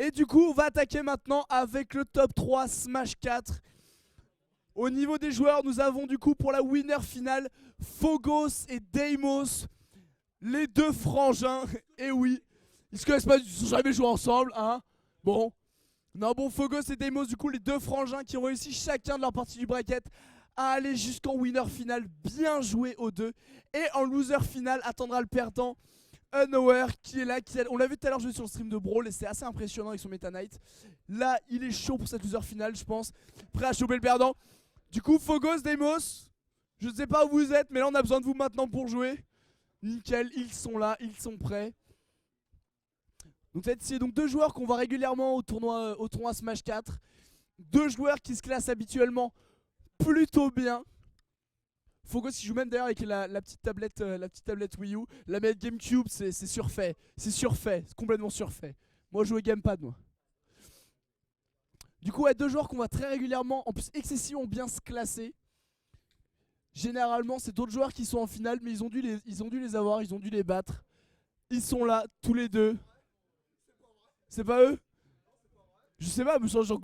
Et du coup, on va attaquer maintenant avec le top 3 Smash 4. Au niveau des joueurs, nous avons du coup pour la winner finale Phogos et Deimos, les deux frangins. Et oui, ils se connaissent pas, ils sont jamais joué ensemble, hein. Bon. Non, bon, Phogos et Deimos, du coup, les deux frangins qui ont réussi chacun de leur partie du bracket à aller jusqu'en winner finale. Bien joué aux deux. Et en loser finale, attendra le perdant Unaware qui est là. On l'a vu tout à l'heure jouer sur le stream de Brawl et c'est assez impressionnant avec son Meta Knight. Là, il est chaud pour cette loser finale, je pense. Prêt à choper le perdant. Du coup, Phogos, Deimos, je ne sais pas où vous êtes, mais là, on a besoin de vous maintenant pour jouer. Nickel, ils sont là, ils sont prêts. Donc c'est donc deux joueurs qu'on voit régulièrement au tournoi Smash 4. Deux joueurs qui se classent habituellement plutôt bien. Phogos il joue même d'ailleurs avec la petite tablette Wii U. La manette GameCube c'est surfait. C'est surfait, c'est complètement surfait. Moi je joue au Gamepad moi. Du coup, deux joueurs qu'on voit très régulièrement, en plus excessivement bien se classer. Généralement, c'est d'autres joueurs qui sont en finale, mais ils ont dû les avoir, ils ont dû les battre. Ils sont là, tous les deux. C'est pas eux? Je sais pas, mais genre...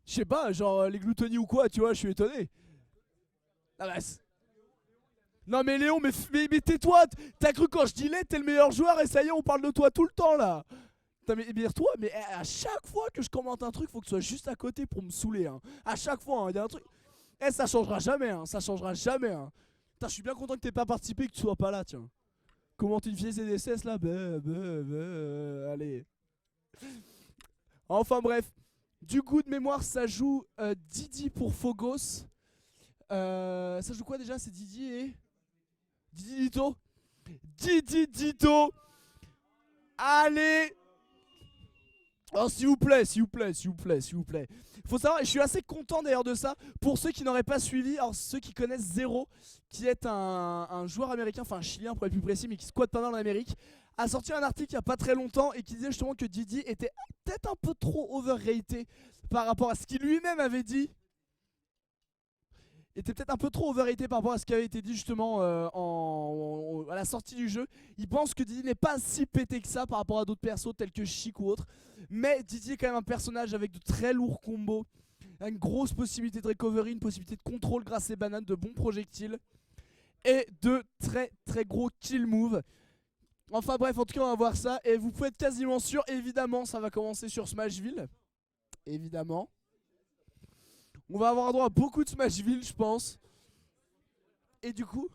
Je sais pas, genre les gluttonies ou quoi, tu vois, je suis étonné. Ah bah, non mais Léon, mais tais-toi. T'as cru quand je dis les, t'es le meilleur joueur et ça y est, on parle de toi tout le temps là. Mais toi, mais à chaque fois que je commente un truc, faut que tu sois juste à côté pour me saouler. Hein. À chaque fois, il y a un truc. Eh, ça changera jamais, hein. Ça changera jamais. Hein. Putain, je suis bien content que t'aies pas participé et que tu sois pas là, tiens. Commenter une vieille ZSS là, allez. Enfin bref. Du coup, de mémoire, ça joue Didi pour Phogos. Ça joue quoi déjà? C'est Didi et... Didi Dito. Didi Dito. Allez. Oh s'il vous plaît, s'il vous plaît, s'il vous plaît, s'il vous plaît. Faut savoir, et je suis assez content d'ailleurs de ça, pour ceux qui n'auraient pas suivi, alors ceux qui connaissent Zero, qui est un joueur américain, enfin un chilien pour être plus précis, mais qui squatte pas mal en Amérique, a sorti un article il y a pas très longtemps et qui disait justement que Didi était peut-être un peu trop overrated par rapport à ce qu'il lui-même avait dit. Était peut-être un peu trop overrated par rapport à ce qui avait été dit justement à la sortie du jeu. Il pense que Didi n'est pas si pété que ça par rapport à d'autres persos tels que Chic ou autres. Mais Didi est quand même un personnage avec de très lourds combos, une grosse possibilité de recovery, une possibilité de contrôle grâce à ses bananes, de bons projectiles et de très très gros kill moves. Enfin bref, en tout cas on va voir ça et vous pouvez être quasiment sûr, évidemment ça va commencer sur Smashville. Évidemment. On va avoir droit à beaucoup de Smashville, je pense. Et du coup,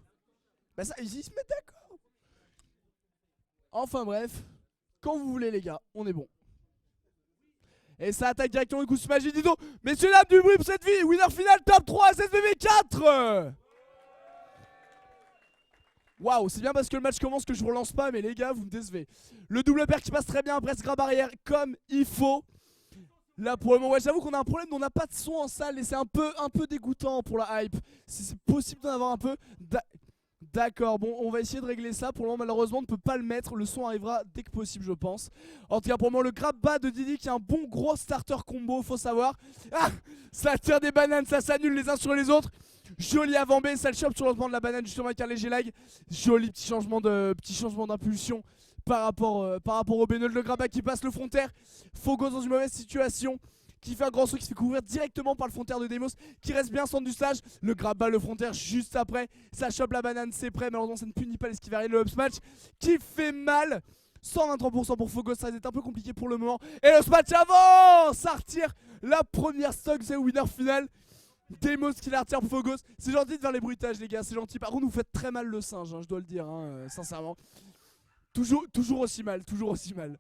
bah ça, ils se mettent d'accord. Enfin bref, quand vous voulez les gars, on est bon. Et ça attaque directement du coup Smashville, dis donc. Messieurs dames du bruit pour cette vie, winner final top 3 SSBB 4. Waouh, c'est bien parce que le match commence que je vous relance pas, mais les gars, vous me décevez. Le double pair qui passe très bien après ce grab barrière comme il faut. Là pour le moment, ouais, j'avoue qu'on a un problème, on n'a pas de son en salle et c'est un peu dégoûtant pour la hype. Si c'est possible d'en avoir un peu. D'accord, bon, on va essayer de régler ça. Pour le moment, malheureusement, on ne peut pas le mettre. Le son arrivera dès que possible, je pense. En tout cas, pour le moment, le grab bas de Didi qui est un bon gros starter combo, faut savoir. Ah, ça tire des bananes, ça s'annule les uns sur les autres. Joli avant B, ça le chope sur le lancement de la banane justement avec un léger lag. Joli petit changement d'impulsion par rapport au Benol. Le grab qui passe le frontaire. Phogos dans une mauvaise situation, qui fait un grand saut, qui se fait couvrir directement par le frontaire de Deimos, qui reste bien centre du stage. Le grab bas, le frontaire juste après. Ça chope la banane, c'est prêt. Malheureusement, ça ne punit pas l'esquive arrière. Le up smash qui fait mal. 123% pour Phogos, ça va être un peu compliqué pour le moment. Et le smash avance. Ça retire la première stock, c'est le winner final. Deimos qui la retire pour Phogos. C'est gentil de faire les bruitages, les gars, c'est gentil. Par contre, vous faites très mal le singe, hein, je dois le dire, hein, sincèrement. Toujours aussi mal, toujours aussi mal.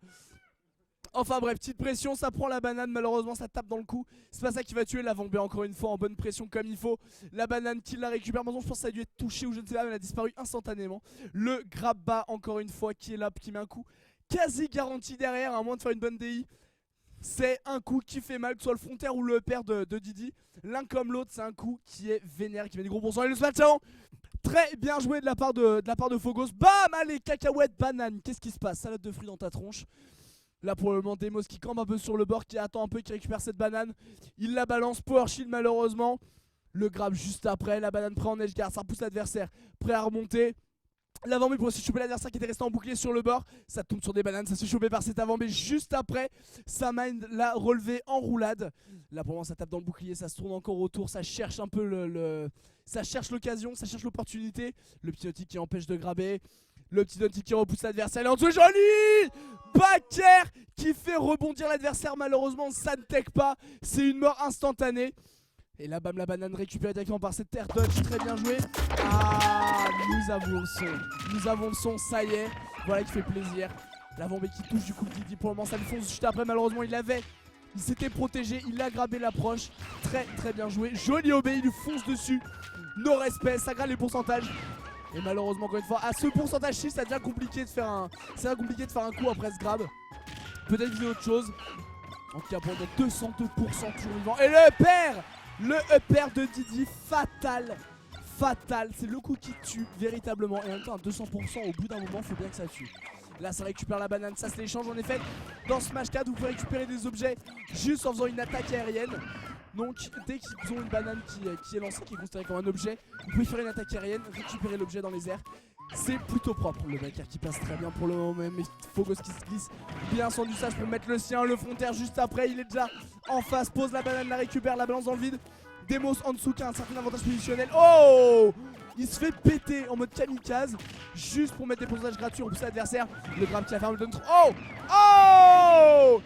Enfin bref, petite pression, ça prend la banane, malheureusement ça tape dans le cou. C'est pas ça qui va tuer l'avant B encore une fois en bonne pression comme il faut. La banane qui la récupère, maintenant je pense que ça a dû être touché ou je ne sais pas, mais elle a disparu instantanément. Le grab bas encore une fois qui est là, qui met un coup quasi garanti derrière, à moins de faire une bonne DI. C'est un coup qui fait mal, que ce soit le frontaire ou le père de Didi. L'un comme l'autre, c'est un coup qui est vénère, qui met des gros pourcents. Et le smash avant, très bien joué de la part de Phogos. Bam, allez, cacahuète, banane, qu'est-ce qui se passe? Salade de fruits dans ta tronche. Là pour le moment Deimos qui campe un peu sur le bord, qui attend un peu, qui récupère cette banane. Il la balance, power shield malheureusement. Le grab juste après, la banane prêt en edge guard, ça repousse l'adversaire. Prêt à remonter. L'avant-B pour aussi choper l'adversaire qui était resté en bouclier sur le bord. Ça tombe sur des bananes, ça se fait choper par cet avant-B juste après. Ça mind l'a relevé en roulade. Là pour le moment ça tape dans le bouclier, ça se tourne encore autour, ça cherche un peu ça cherche l'occasion, ça cherche l'opportunité. Le petit nautique qui empêche de grabber. Le petit nautique qui repousse l'adversaire. En dessous, joli Baker qui fait rebondir l'adversaire. Malheureusement ça ne tech pas. C'est une mort instantanée. Et là, bam, la banane récupérée directement par cette terre dodge, très bien joué. Ah, nous avons le son, ça y est. Voilà qui fait plaisir. L'avant-B qui touche du coup le Didi. Pour le moment, ça le fonce juste après. Malheureusement, il s'était protégé, il a grabé l'approche. Très très bien joué. Joli OB, il lui fonce dessus. No respect, ça grave les pourcentages. Et malheureusement, encore une fois, à ce pourcentage-ci, ça devient compliqué de faire un coup après ce grab. Peut-être viser autre chose. En tout cas, pour être 202% toujours vivant. Et le upper de Didi, fatal, c'est le coup qui tue véritablement. Et en même temps à 200%, au bout d'un moment, faut bien que ça tue. Là ça récupère la banane, ça c'est l'échange en effet. Dans Smash 4 vous pouvez récupérer des objets juste en faisant une attaque aérienne. Donc dès qu'ils ont une banane qui est lancée, qui est considérée comme un objet, vous pouvez faire une attaque aérienne, récupérer l'objet dans les airs. C'est plutôt propre, le Baker qui passe très bien pour le moment même, Phogos qui se glisse bien sans du sage pour mettre le sien, le frontière juste après, il est déjà en face, pose la banane, la récupère, la balance dans le vide. Demos en dessous qui a un certain avantage positionnel. Oh, il se fait péter en mode kamikaze juste pour mettre des pourcentages gratuits, repousser l'adversaire. Le grab qui a fermé le donne. Oh,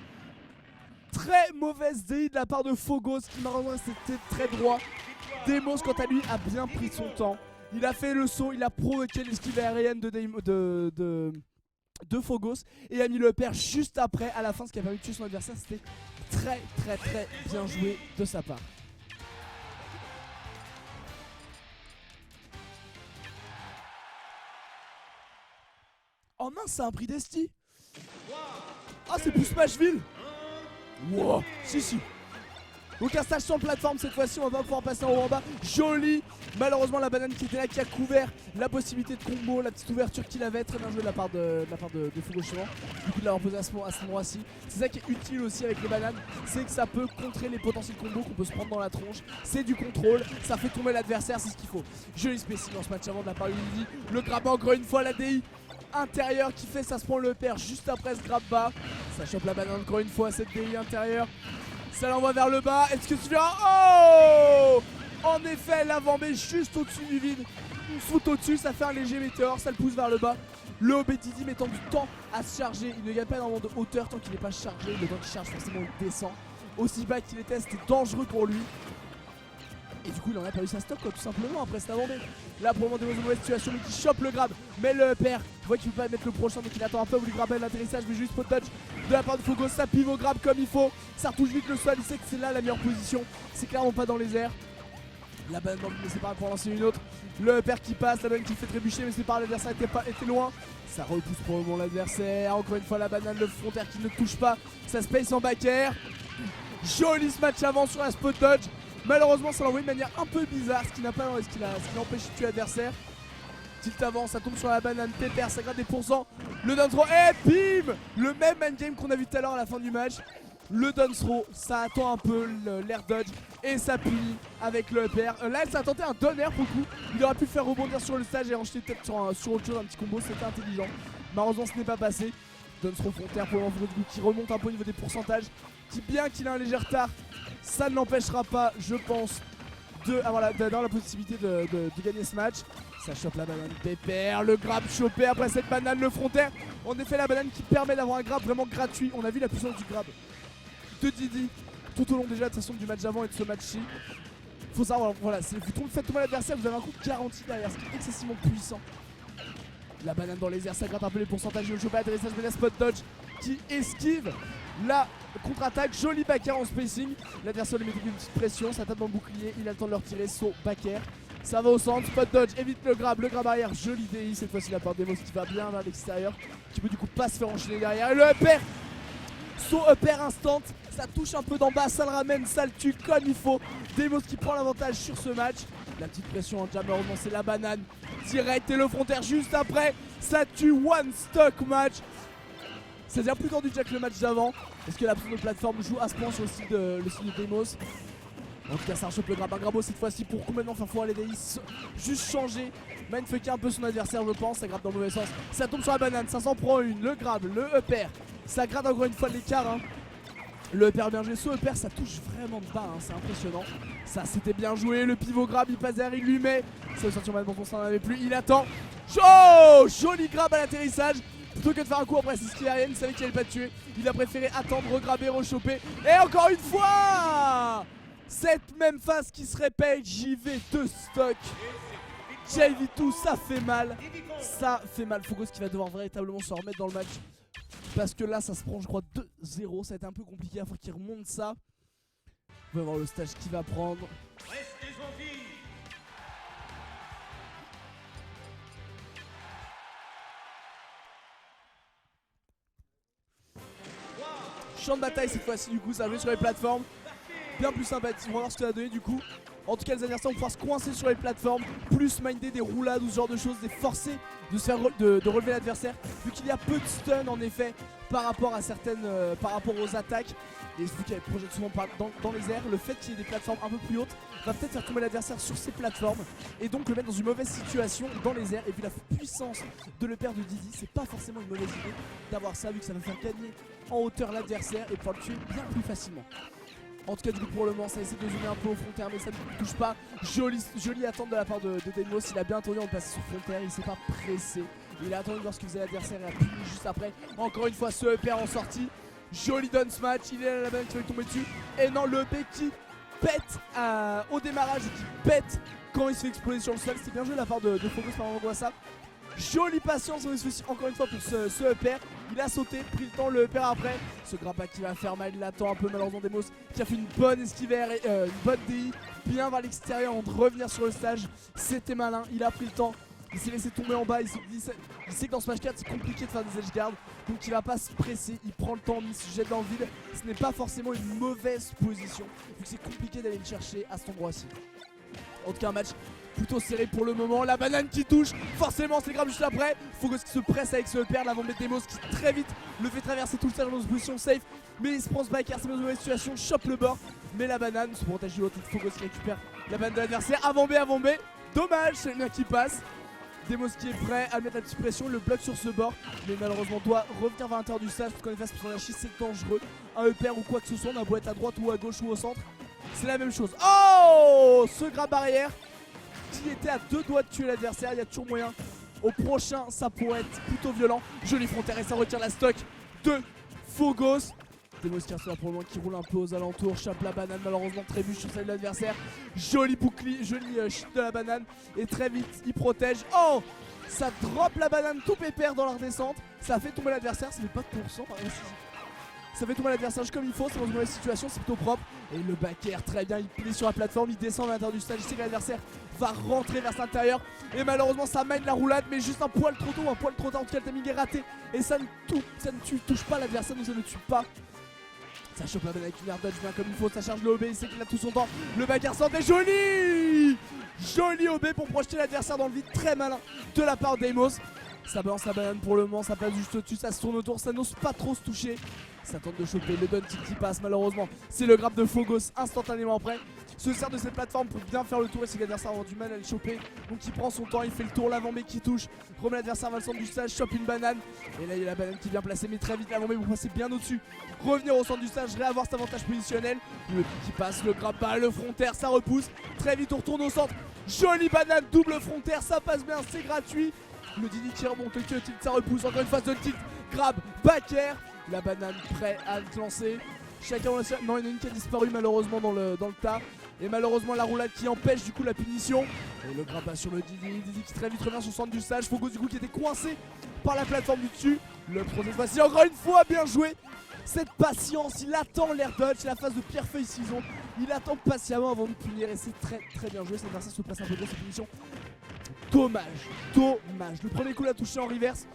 très mauvaise DI de la part de Phogos qui malheureusement c'était très droit. Demos quant à lui a bien pris son temps. Il a fait le saut, il a provoqué l'esquive aérienne de Phogos et a mis le pair juste après à la fin, ce qui a permis de tuer son adversaire. C'était très bien joué de sa part. Oh mince, c'est un prix d'Esti. Ah, c'est pour Smashville. Wow, si. Donc un stage sans plateforme cette fois-ci, on va pouvoir passer en haut en bas. Joli. Malheureusement la banane qui était là qui a couvert la possibilité de combo, la petite ouverture qu'il avait, très bien joué de la part de Phogos justement. Du coup de l'avoir posé à ce moment-ci. C'est ça qui est utile aussi avec les bananes, c'est que ça peut contrer les potentiels combos qu'on peut se prendre dans la tronche. C'est du contrôle, ça fait tomber l'adversaire, c'est ce qu'il faut. Joli spécimen dans ce match avant de la part de Lily. Le grab encore une fois, la DI intérieur qui fait, ça se prend le pair juste après ce grab bas. Ça chope la banane encore une fois, cette DI intérieure. Ça l'envoie vers le bas, est-ce que tu verras? Oh, en effet, l'avant-B juste au-dessus du vide. Une foot au-dessus, ça fait un léger météore, ça le pousse vers le bas. Le OB Didi mettant du temps à se charger, il ne gagne pas énormément de hauteur tant qu'il n'est pas chargé. Le temps qu'il charge, forcément, il descend. Aussi bas qu'il était, c'était dangereux pour lui. Et du coup il en a pas eu sa stock quoi, tout simplement après cet avant-B. Là pour le moment des mauvaises situations, mais qui chope le grab, mais le père, tu vois qu'il peut pas mettre le prochain donc il attend un peu, vous lui grabez l'atterrissage mais juste pot touch de la part de Phogos, ça pivot grab comme il faut, ça retouche vite le sol, il sait que c'est là la meilleure position, c'est clairement pas dans les airs. La banane dans le mais c'est pas pour lancer une autre, le père qui passe, la banane qui fait trébucher mais c'est pas, l'adversaire était loin. Ça repousse pour le moment l'adversaire, encore une fois la banane, le frontière qui ne touche pas, ça space en back air. Joli ce match avant sur la spot dodge. Malheureusement ça l'envoie de manière un peu bizarre, ce qui n'a pas ce qui l'empêche de tuer l'adversaire. Tilt avant, ça tombe sur la banane, pépère, ça gratte des pourcents. Le down throw, et bim, le même endgame qu'on a vu tout à l'heure à la fin du match. Le down throw, ça attend un peu l'air dodge et ça punit avec le upper. Là elle s'est tenté un down air pour le coup. Il aurait pu le faire rebondir sur le stage et enchaîner peut-être sur autre chose, un petit combo, c'était intelligent. Malheureusement ce n'est pas passé. Down throw frontière pour le moment qui remonte un peu au niveau des pourcentages. Qui bien qu'il a un léger retard, ça ne l'empêchera pas, je pense, d'avoir la possibilité de gagner ce match. Ça chope la banane, pépère, le grab chopé après cette banane, le frontière. En effet la banane qui permet d'avoir un grab vraiment gratuit. On a vu la puissance du grab de Didi tout au long déjà de toute façon du match d'avant et de ce match-ci. Faut savoir, voilà, vous faites tomber l'adversaire, vous avez un coup garanti derrière, ce qui est excessivement puissant. La banane dans les airs, ça gratte un peu les pourcentages, le chopé atterrissage, mais la spot dodge qui esquive la contre-attaque, joli back air en spacing. L'adversaire lui met une petite pression, ça tape dans le bouclier, il a le temps de le retirer, saut back air. Ça va au centre, spot dodge, évite le grab arrière, joli DI, cette fois-ci la part Demos qui va bien vers l'extérieur, qui peut du coup pas se faire enchaîner derrière. Et le upper, son upper instant, ça touche un peu d'en bas, ça le ramène, ça le tue comme il faut. Demos qui prend l'avantage sur ce match. La petite pression en jab, malheureusement c'est la banane direct et le frontière juste après. Ça tue, one stock match. Ça devient plus tendu déjà que le match d'avant. Est-ce que l'absence de plateforme joue à ce point sur le style de Demos? En tout cas ça rechoppe le grab, un grabo cette fois-ci pour complètement faire foirer les DI, juste changer, mindfucker un peu son adversaire je pense, ça gratte dans le mauvais sens, ça tombe sur la banane, ça s'en prend une, le grab, le upper, ça gratte encore une fois l'écart hein. Le upper bien joué, ce upper ça touche vraiment de bas, hein, c'est impressionnant. Ça c'était bien joué, le pivot grab, il passe derrière, il lui met. Ça veut sortir maintenant, on s'en avait plus, il attend. Oh, joli grab à l'atterrissage. Plutôt que de faire un coup après, c'est ce qu'il a, il savait qu'il allait pas te tuer. Il a préféré attendre, regrabber, rechoper. Et encore une fois cette même phase qui se répète, JV de stock. JV2, ça fait mal. Ça fait mal, Fogos qui va devoir véritablement se remettre dans le match. Parce que là ça se prend je crois 2-0, ça a été un peu compliqué, il faut qu'il remonte ça. On va voir le stage qu'il va prendre. Champ de bataille cette fois-ci du coup, ça va jouer sur les plateformes. Bien plus sympathique, on va voir ce que ça va donner du coup. En tout cas les adversaires vont pouvoir se coincer sur les plateformes, plus minder des roulades ou ce genre de choses, des forcer de se faire de relever l'adversaire. Vu qu'il y a peu de stun en effet par rapport à certaines, par rapport aux attaques. Et vu qu'il y a des projets souvent dans les airs, le fait qu'il y ait des plateformes un peu plus hautes va peut-être faire tomber l'adversaire sur ces plateformes et donc le mettre dans une mauvaise situation dans les airs. Et vu la puissance de le père de Didi, c'est pas forcément une mauvaise idée d'avoir ça vu que ça va faire gagner en hauteur l'adversaire et pouvoir le tuer bien plus facilement. En tout cas du coup pour le moment ça essaie de zoomer un peu au frontière mais ça ne touche pas. Jolie attente de la part de Deimos, il a bien attendu en passer sur frontière, il s'est pas pressé. Il a attendu de voir ce que faisait l'adversaire et a puni juste après. Encore une fois ce EP en sortie. Joli dance match, il est là la balle qui va lui tomber dessus. Et non le EP qui pète au démarrage et qui pète quand il se fait exploser sur le sol. C'était bien joué de la part de Fogos par rapport à ça. Jolie patience encore une fois pour ce upper. Il a sauté, pris le temps, le upper après. Ce grappa qui va faire mal, il attend un peu malheureusement Deimos qui a fait une bonne esquive, une bonne DI. Bien vers l'extérieur avant de revenir sur le stage. C'était malin, il a pris le temps. Il s'est laissé tomber en bas, il sait que dans ce match 4 c'est compliqué de faire des edge guards. Donc il va pas se presser, il prend le temps, il se jette dans le vide. Ce n'est pas forcément une mauvaise position vu que c'est compliqué d'aller le chercher à cet endroit-ci. En tout cas un match plutôt serré pour le moment, la banane qui touche, forcément c'est grave juste après. Fogos qui se presse avec ce père, l'avant de Deimos qui très vite le fait traverser tout le stage dans une position safe. Mais il se prend ce backer, c'est une mauvaise situation, chope le bord. Mais la banane se protège de l'autre, Fogos qui récupère la banane de l'adversaire, avant B, dommage, c'est le mien qui passe. Deimos qui est prêt à mettre la petite pression, le bloque sur ce bord, mais malheureusement doit revenir vers l'intérieur du stage parce qu'en effet pour son lâcher c'est dangereux. Un upper ou quoi que ce soit, on a beau être à droite ou à gauche ou au centre, c'est la même chose. Oh, ce grab barrière qui était à 2 doigts de tuer l'adversaire, il y a toujours moyen. Au prochain ça pourrait être plutôt violent. Joli frontière et ça retire la stock de Fogos. Deimos qui reste là pour le moment, qui roule un peu aux alentours, chope la banane, malheureusement trébuche sur celle de l'adversaire. Joli bouclier, joli shit de la banane. Et très vite, il protège. Oh, ça drop la banane tout pépère dans la redescente. Ça fait tomber l'adversaire, ça fait pas de pourcent par exemple. Ça fait tomber l'adversaire comme il faut, c'est dans une mauvaise situation, c'est plutôt propre. Et le back air très bien, il plie sur la plateforme, il descend à l'intérieur du stage, il sait que l'adversaire va rentrer vers l'intérieur. Et malheureusement ça mène la roulade, mais juste un poil trop tôt, un poil trop tard, en tout cas le timing est raté. Et ça ne touche pas l'adversaire, donc ça ne tue pas. Ça chope la banane avec une air dodge bien comme il faut, ça charge le OB, il sait qu'il a tout son temps. Le back air sort et joli OB pour projeter l'adversaire dans le vide, très malin de la part de Deimos. Ça balance la banane pour le moment, ça passe juste au-dessus, ça se tourne autour, ça n'ose pas trop se toucher. Ça tente de choper le dunk qui passe malheureusement. C'est le grab de Fogos instantanément après. Se sert de cette plateforme pour bien faire le tour et si l'adversaire a du mal à le choper. Donc il prend son temps, il fait le tour, l'avant-B qui touche. Remet l'adversaire vers le centre du stage, chope une banane. Et là il y a la banane qui vient placer mais très vite l'avant-B pour passer bien au-dessus. Revenir au centre du stage, réavoir cet avantage positionnel. Le pic qui passe, le grab bas, le frontaire, ça repousse. Très vite on retourne au centre. Jolie banane, double frontaire, ça passe bien, c'est gratuit. Le Didi qui remonte, le tilt, ça repousse. Encore une phase de tilt, grab, back air. La banane prêt à le lancer. Chacun non, il y en a une qui a disparu malheureusement dans le tas. Et malheureusement la roulade qui empêche du coup la punition. Et le grappa sur le Didi qui très vite revient sur le centre du stage. Fogos du coup qui était coincé par la plateforme du dessus. Le procès facile encore une fois, bien joué. Cette patience, il attend l'air dodge, c'est la phase de pierre-feuille ciseaux. Il attend patiemment avant de punir et c'est très très bien joué. Cet adversaire se presse un peu de cette punition. Dommage. Le premier coup l'a touché en reverse.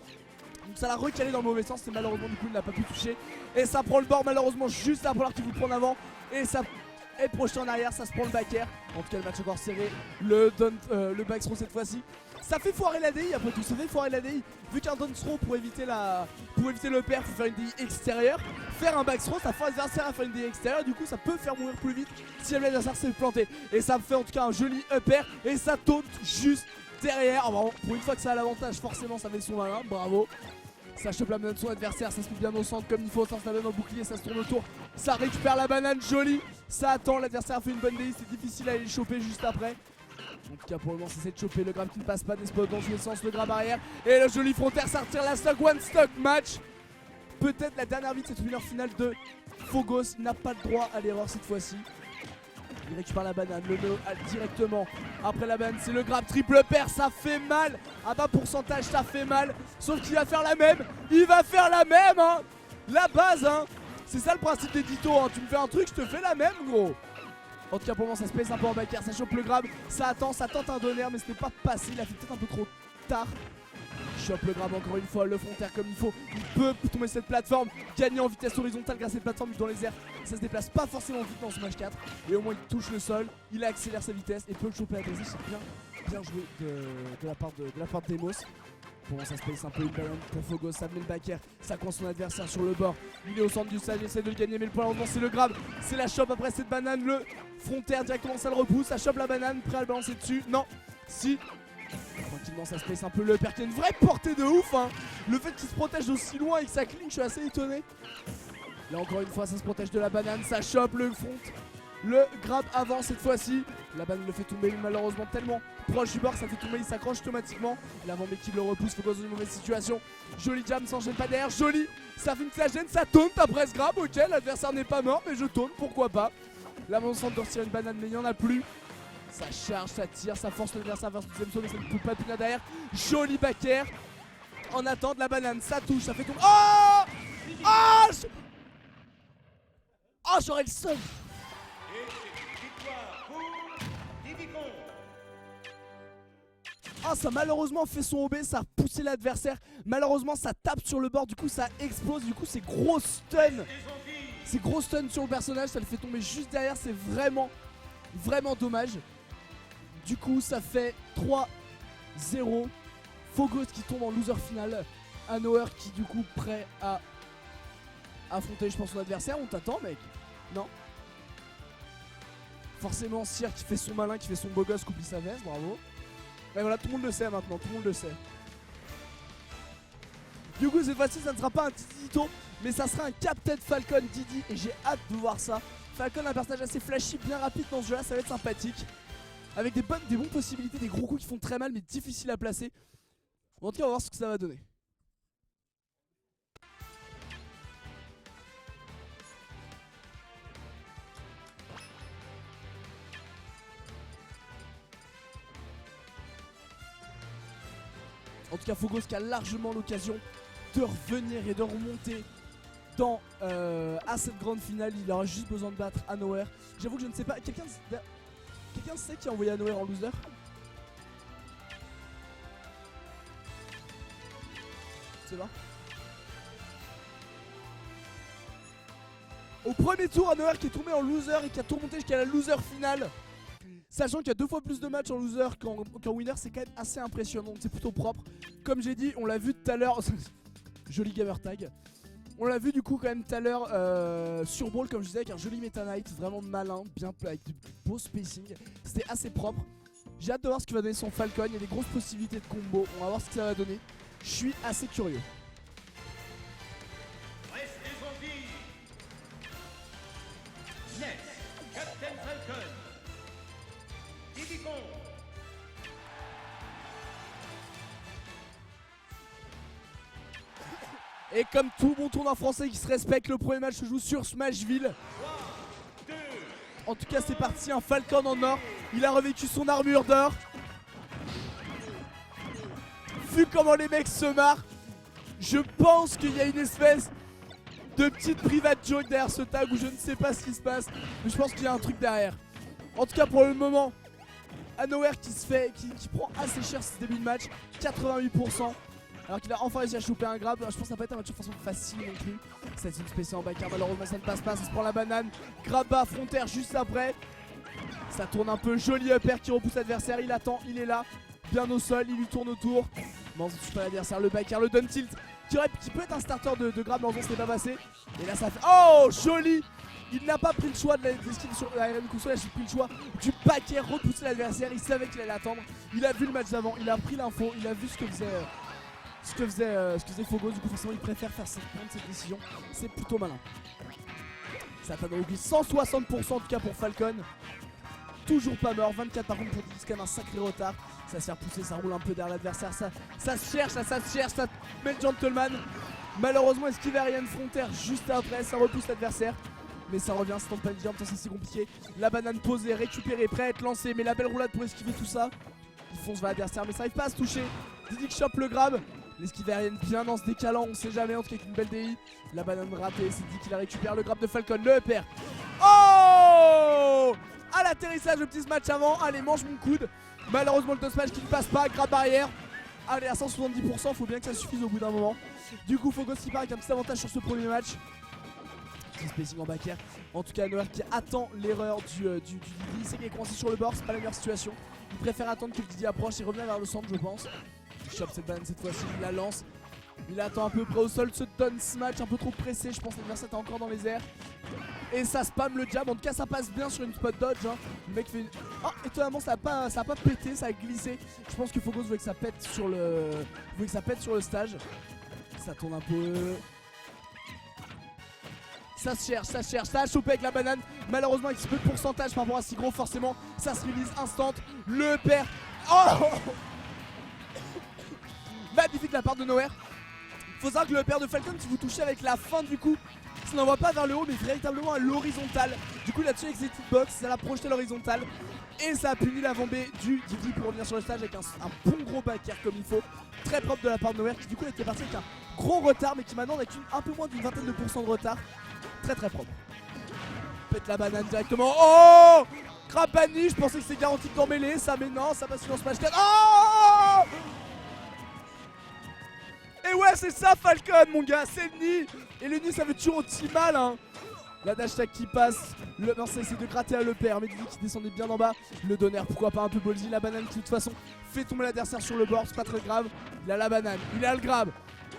Donc ça l'a recalé dans le mauvais sens et malheureusement du coup il n'a pas pu toucher. Et ça prend le bord malheureusement juste là pour l'heure qu'il vous prend en avant. Et ça est projeté en arrière, ça se prend le back air. En tout cas le match encore serré. Le back throw cette fois-ci. Ça fait foirer la DI après tout, ça fait foirer la DI. Vu qu'un down throw pour éviter le pair, faut faire une DI extérieure. Faire un back throw, ça force l'adversaire à faire une DI extérieure. Du coup, ça peut faire mourir plus vite si l'adversaire s'est planté. Et ça me fait en tout cas un joli up air. Et ça taunt juste derrière. Oh, bon, pour une fois que ça a l'avantage, forcément, ça fait son malin. Bravo. Ça chope la banane de son adversaire, ça se met bien au centre comme il faut, ça se la donne en bouclier, ça se tourne autour, ça récupère la banane, joli. Ça attend, l'adversaire fait une bonne DI, c'est difficile à aller le choper juste après. En tout cas pour le moment c'est de choper le grab qui ne passe pas, des spots dans tous les sens, le grab arrière. Et le joli frontière, ça retire la stock, one stock match. Peut-être la dernière vie de cette winner finale de Phogos, il n'a pas le droit à l'erreur cette fois-ci. Il récupère la banane, le met directement après la banane, c'est le grab triple pair, ça fait mal. À bas pourcentage, ça fait mal. Sauf qu'il va faire la même, il va faire la même hein. La base hein. C'est ça le principe des ditos hein. Tu me fais un truc, je te fais la même gros. En tout cas pour le moment ça se pèse un peu en back air, ça chope le grab, ça attend, ça tente un donner mais ce n'est pas passé, il a fait peut-être un peu trop tard. Chope le grab encore une fois, le front air comme il faut. Il peut tomber cette plateforme, gagner en vitesse horizontale grâce à cette plateforme dans les airs. Ça se déplace pas forcément vite dans ce match 4. Et au moins il touche le sol, il accélère sa vitesse et peut le choper à la c'est bien joué de la part de Demos. Pour l'instant ça se pace un peu une banane pour Phogos, ça met le back air, ça coince son adversaire sur le bord. Il est au centre du stage, il essaie de le gagner mais le point heureusement c'est le grab. C'est la chope après cette banane, le front air directement ça le repousse, ça chope la banane, prêt à le balancer dessus. Non, si. Tranquillement ça se pace un peu le père qui a une vraie portée de ouf hein. Le fait qu'il se protège d'aussi loin et que ça clean, je suis assez étonné. Là encore une fois ça se protège de la banane, ça chope le front. Le grab avant cette fois-ci. La banane le fait tomber malheureusement tellement proche du bord, ça fait tomber, il s'accroche automatiquement. L'avant qui le repousse, Phogos dans une mauvaise situation. Joli jam, s'enchaîne pas derrière, joli. Ça fait une flash gêne, ça taunte après ce grab, ok, l'adversaire n'est pas mort mais je taunte, pourquoi pas. L'avant centre de retirer une banane mais il n'y en a plus. Ça charge, ça tire, ça force l'adversaire vers ce deuxième saut mais ça ne peut pas punir derrière. Joli back air. En attente la banane, ça touche, ça fait tomber. Oh oh j'aurais le seum. Ah ça malheureusement fait son OB, ça a repoussé l'adversaire. Malheureusement ça tape sur le bord, du coup ça explose, du coup c'est gros stun. C'est gros stun sur le personnage, ça le fait tomber juste derrière, c'est vraiment dommage. Du coup ça fait 3-0. Phogos qui tombe en loser final. Hanover qui du coup prêt à affronter je pense son adversaire. On t'attend mec. Non. Forcément Cyr qui fait son malin, qui fait son beau gosse, coupe sa veste, bravo. Et voilà, tout le monde le sait maintenant, tout le monde le sait. Du coup cette fois-ci ça ne sera pas un Titito, mais ça sera un Captain Falcon Didi et j'ai hâte de voir ça. Falcon un personnage assez flashy, bien rapide dans ce jeu là, ça va être sympathique. Avec des bonnes possibilités, des gros coups qui font très mal mais difficiles à placer. En tout cas on va voir ce que ça va donner. En tout cas Phogos qui a largement l'occasion de revenir et de remonter à cette grande finale. Il aura juste besoin de battre Hanover. J'avoue que je ne sais pas, quelqu'un sait qui a envoyé Hanover en loser? Je sais pas. Au premier tour Hanover qui est tombé en loser et qui a tout remonté jusqu'à la loser finale. Sachant qu'il y a 2 fois plus de matchs en loser qu'en winner, c'est quand même assez impressionnant, c'est plutôt propre. Comme j'ai dit, on l'a vu tout à l'heure, joli gamer tag. On l'a vu du coup quand même tout à l'heure sur Brawl comme je disais avec un joli Meta Knight, vraiment malin, bien avec du beau spacing. C'était assez propre. J'ai hâte de voir ce que va donner son Falcon, il y a des grosses possibilités de combo, on va voir ce que ça va donner. Je suis assez curieux. Captain Falcon. Et comme tout bon tournoi français qui se respecte, le premier match se joue sur Smashville. En tout cas c'est parti, un Falcon en or. Il a revécu son armure d'or. Vu comment les mecs se marrent, je pense qu'il y a une espèce de petite private joke derrière ce tag où je ne sais pas ce qui se passe. Mais je pense qu'il y a un truc derrière. En tout cas pour le moment, Hanover qui prend assez cher ce début de match, 88%. Alors qu'il a enfin réussi à choper un grab. Je pense que ça va pas être un match de façon facile non plus. C'est une spéciale en backer, malheureusement ça ne passe pas, ça se prend la banane. Grab bas, frontière juste après. Ça tourne un peu, joli upper qui repousse l'adversaire, il attend, il est là. bien au sol, il lui tourne autour. Malheureusement touche pas l'adversaire, le backer, le down tilt qui peut être un starter de grab, malheureusement ce n'est pas passé. Et là ça fait, oh joli. Il n'a pas pris le choix de l'esquive sur la Iron Console, il a pris le choix du backer, repousser l'adversaire, il savait qu'il allait attendre. Il a vu le match d'avant, il a pris l'info, il a vu ce que faisait Fogos, du coup forcément il préfère prendre cette décision, c'est plutôt malin. Ça atteint donc 160% en tout cas pour Falcon. Toujours pas mort, 24 par contre pour Diddy, c'est quand même un sacré retard. Ça se fait repousser, ça roule un peu derrière l'adversaire, ça se cherche, ça met le gentleman. Malheureusement esquive aérienne frontière juste après, ça repousse l'adversaire. Mais ça revient, c'est pas le jump, c'est compliqué. La banane posée, récupérée, prête à être lancée, mais la belle roulade pour esquiver tout ça. Il fonce vers l'adversaire, mais ça arrive pas à se toucher. Diddy qui chope le grab. L'esquive aérienne bien en se décalant, on sait jamais, en tout cas avec une belle DI. La banane ratée, c'est Diddy qui la récupère, le grab de Falcon, le perd. Oh! À l'atterrissage, le petit smash avant, allez mange mon coude. Malheureusement le smash qui ne passe pas, grab barrière. Allez à 170%, faut bien que ça suffise au bout d'un moment. Du coup Fogos qui part avec un petit avantage sur ce premier match. Spacing en back air. En tout cas Noir qui attend l'erreur du Diddy. Il sait qu'il est coincé sur le bord, c'est pas la meilleure situation. Il préfère attendre que le Diddy approche et revenir vers le centre je pense. Il chope cette banane cette fois-ci, il la lance. Il attend un peu près au sol, se donne ce match un peu trop pressé, je pense que l'adversaire est encore dans les airs. Et ça spam le jab, en tout cas ça passe bien sur une spot dodge hein. Le mec fait une... Oh étonnamment ça a pas pété, ça a glissé. Je pense que Fogos voulait que ça pète sur le stage. Ça tourne un peu. Ça se cherche, ça a chopé avec la banane. Malheureusement avec si peu de pourcentage par rapport à si gros forcément. Ça se release instant. Le perd. Oh magnifique la part de Nowhere. Faut savoir que le père de Falcon, si vous touchez avec la fin du coup, ça n'envoie pas vers le haut mais véritablement à l'horizontale. Du coup là-dessus avec cette hitbox, ça l'a projeté à l'horizontale. Et ça a puni l'avant B du Diddy pour revenir sur le stage avec un bon gros back air comme il faut. Très propre de la part de Nowhere qui du coup était parti avec un gros retard mais qui maintenant avec un peu moins d'une vingtaine de pourcents de retard. Très propre. Pète la banane directement. Oh grab banni, je pensais que c'était garanti de mêler ça mais non, ça passe sur le smash 4. Oh et ouais c'est ça Falcon mon gars, c'est le nid. Et le nid ça veut toujours aussi mal hein. La dash tag qui passe, le Marseille essaie de gratter à le père, mais Diddy qui descendait bien en bas. Le donner, pourquoi pas un peu ballsy, la banane qui de toute façon fait tomber l'adversaire sur le bord, c'est pas très grave. Il a la banane, il a le grab,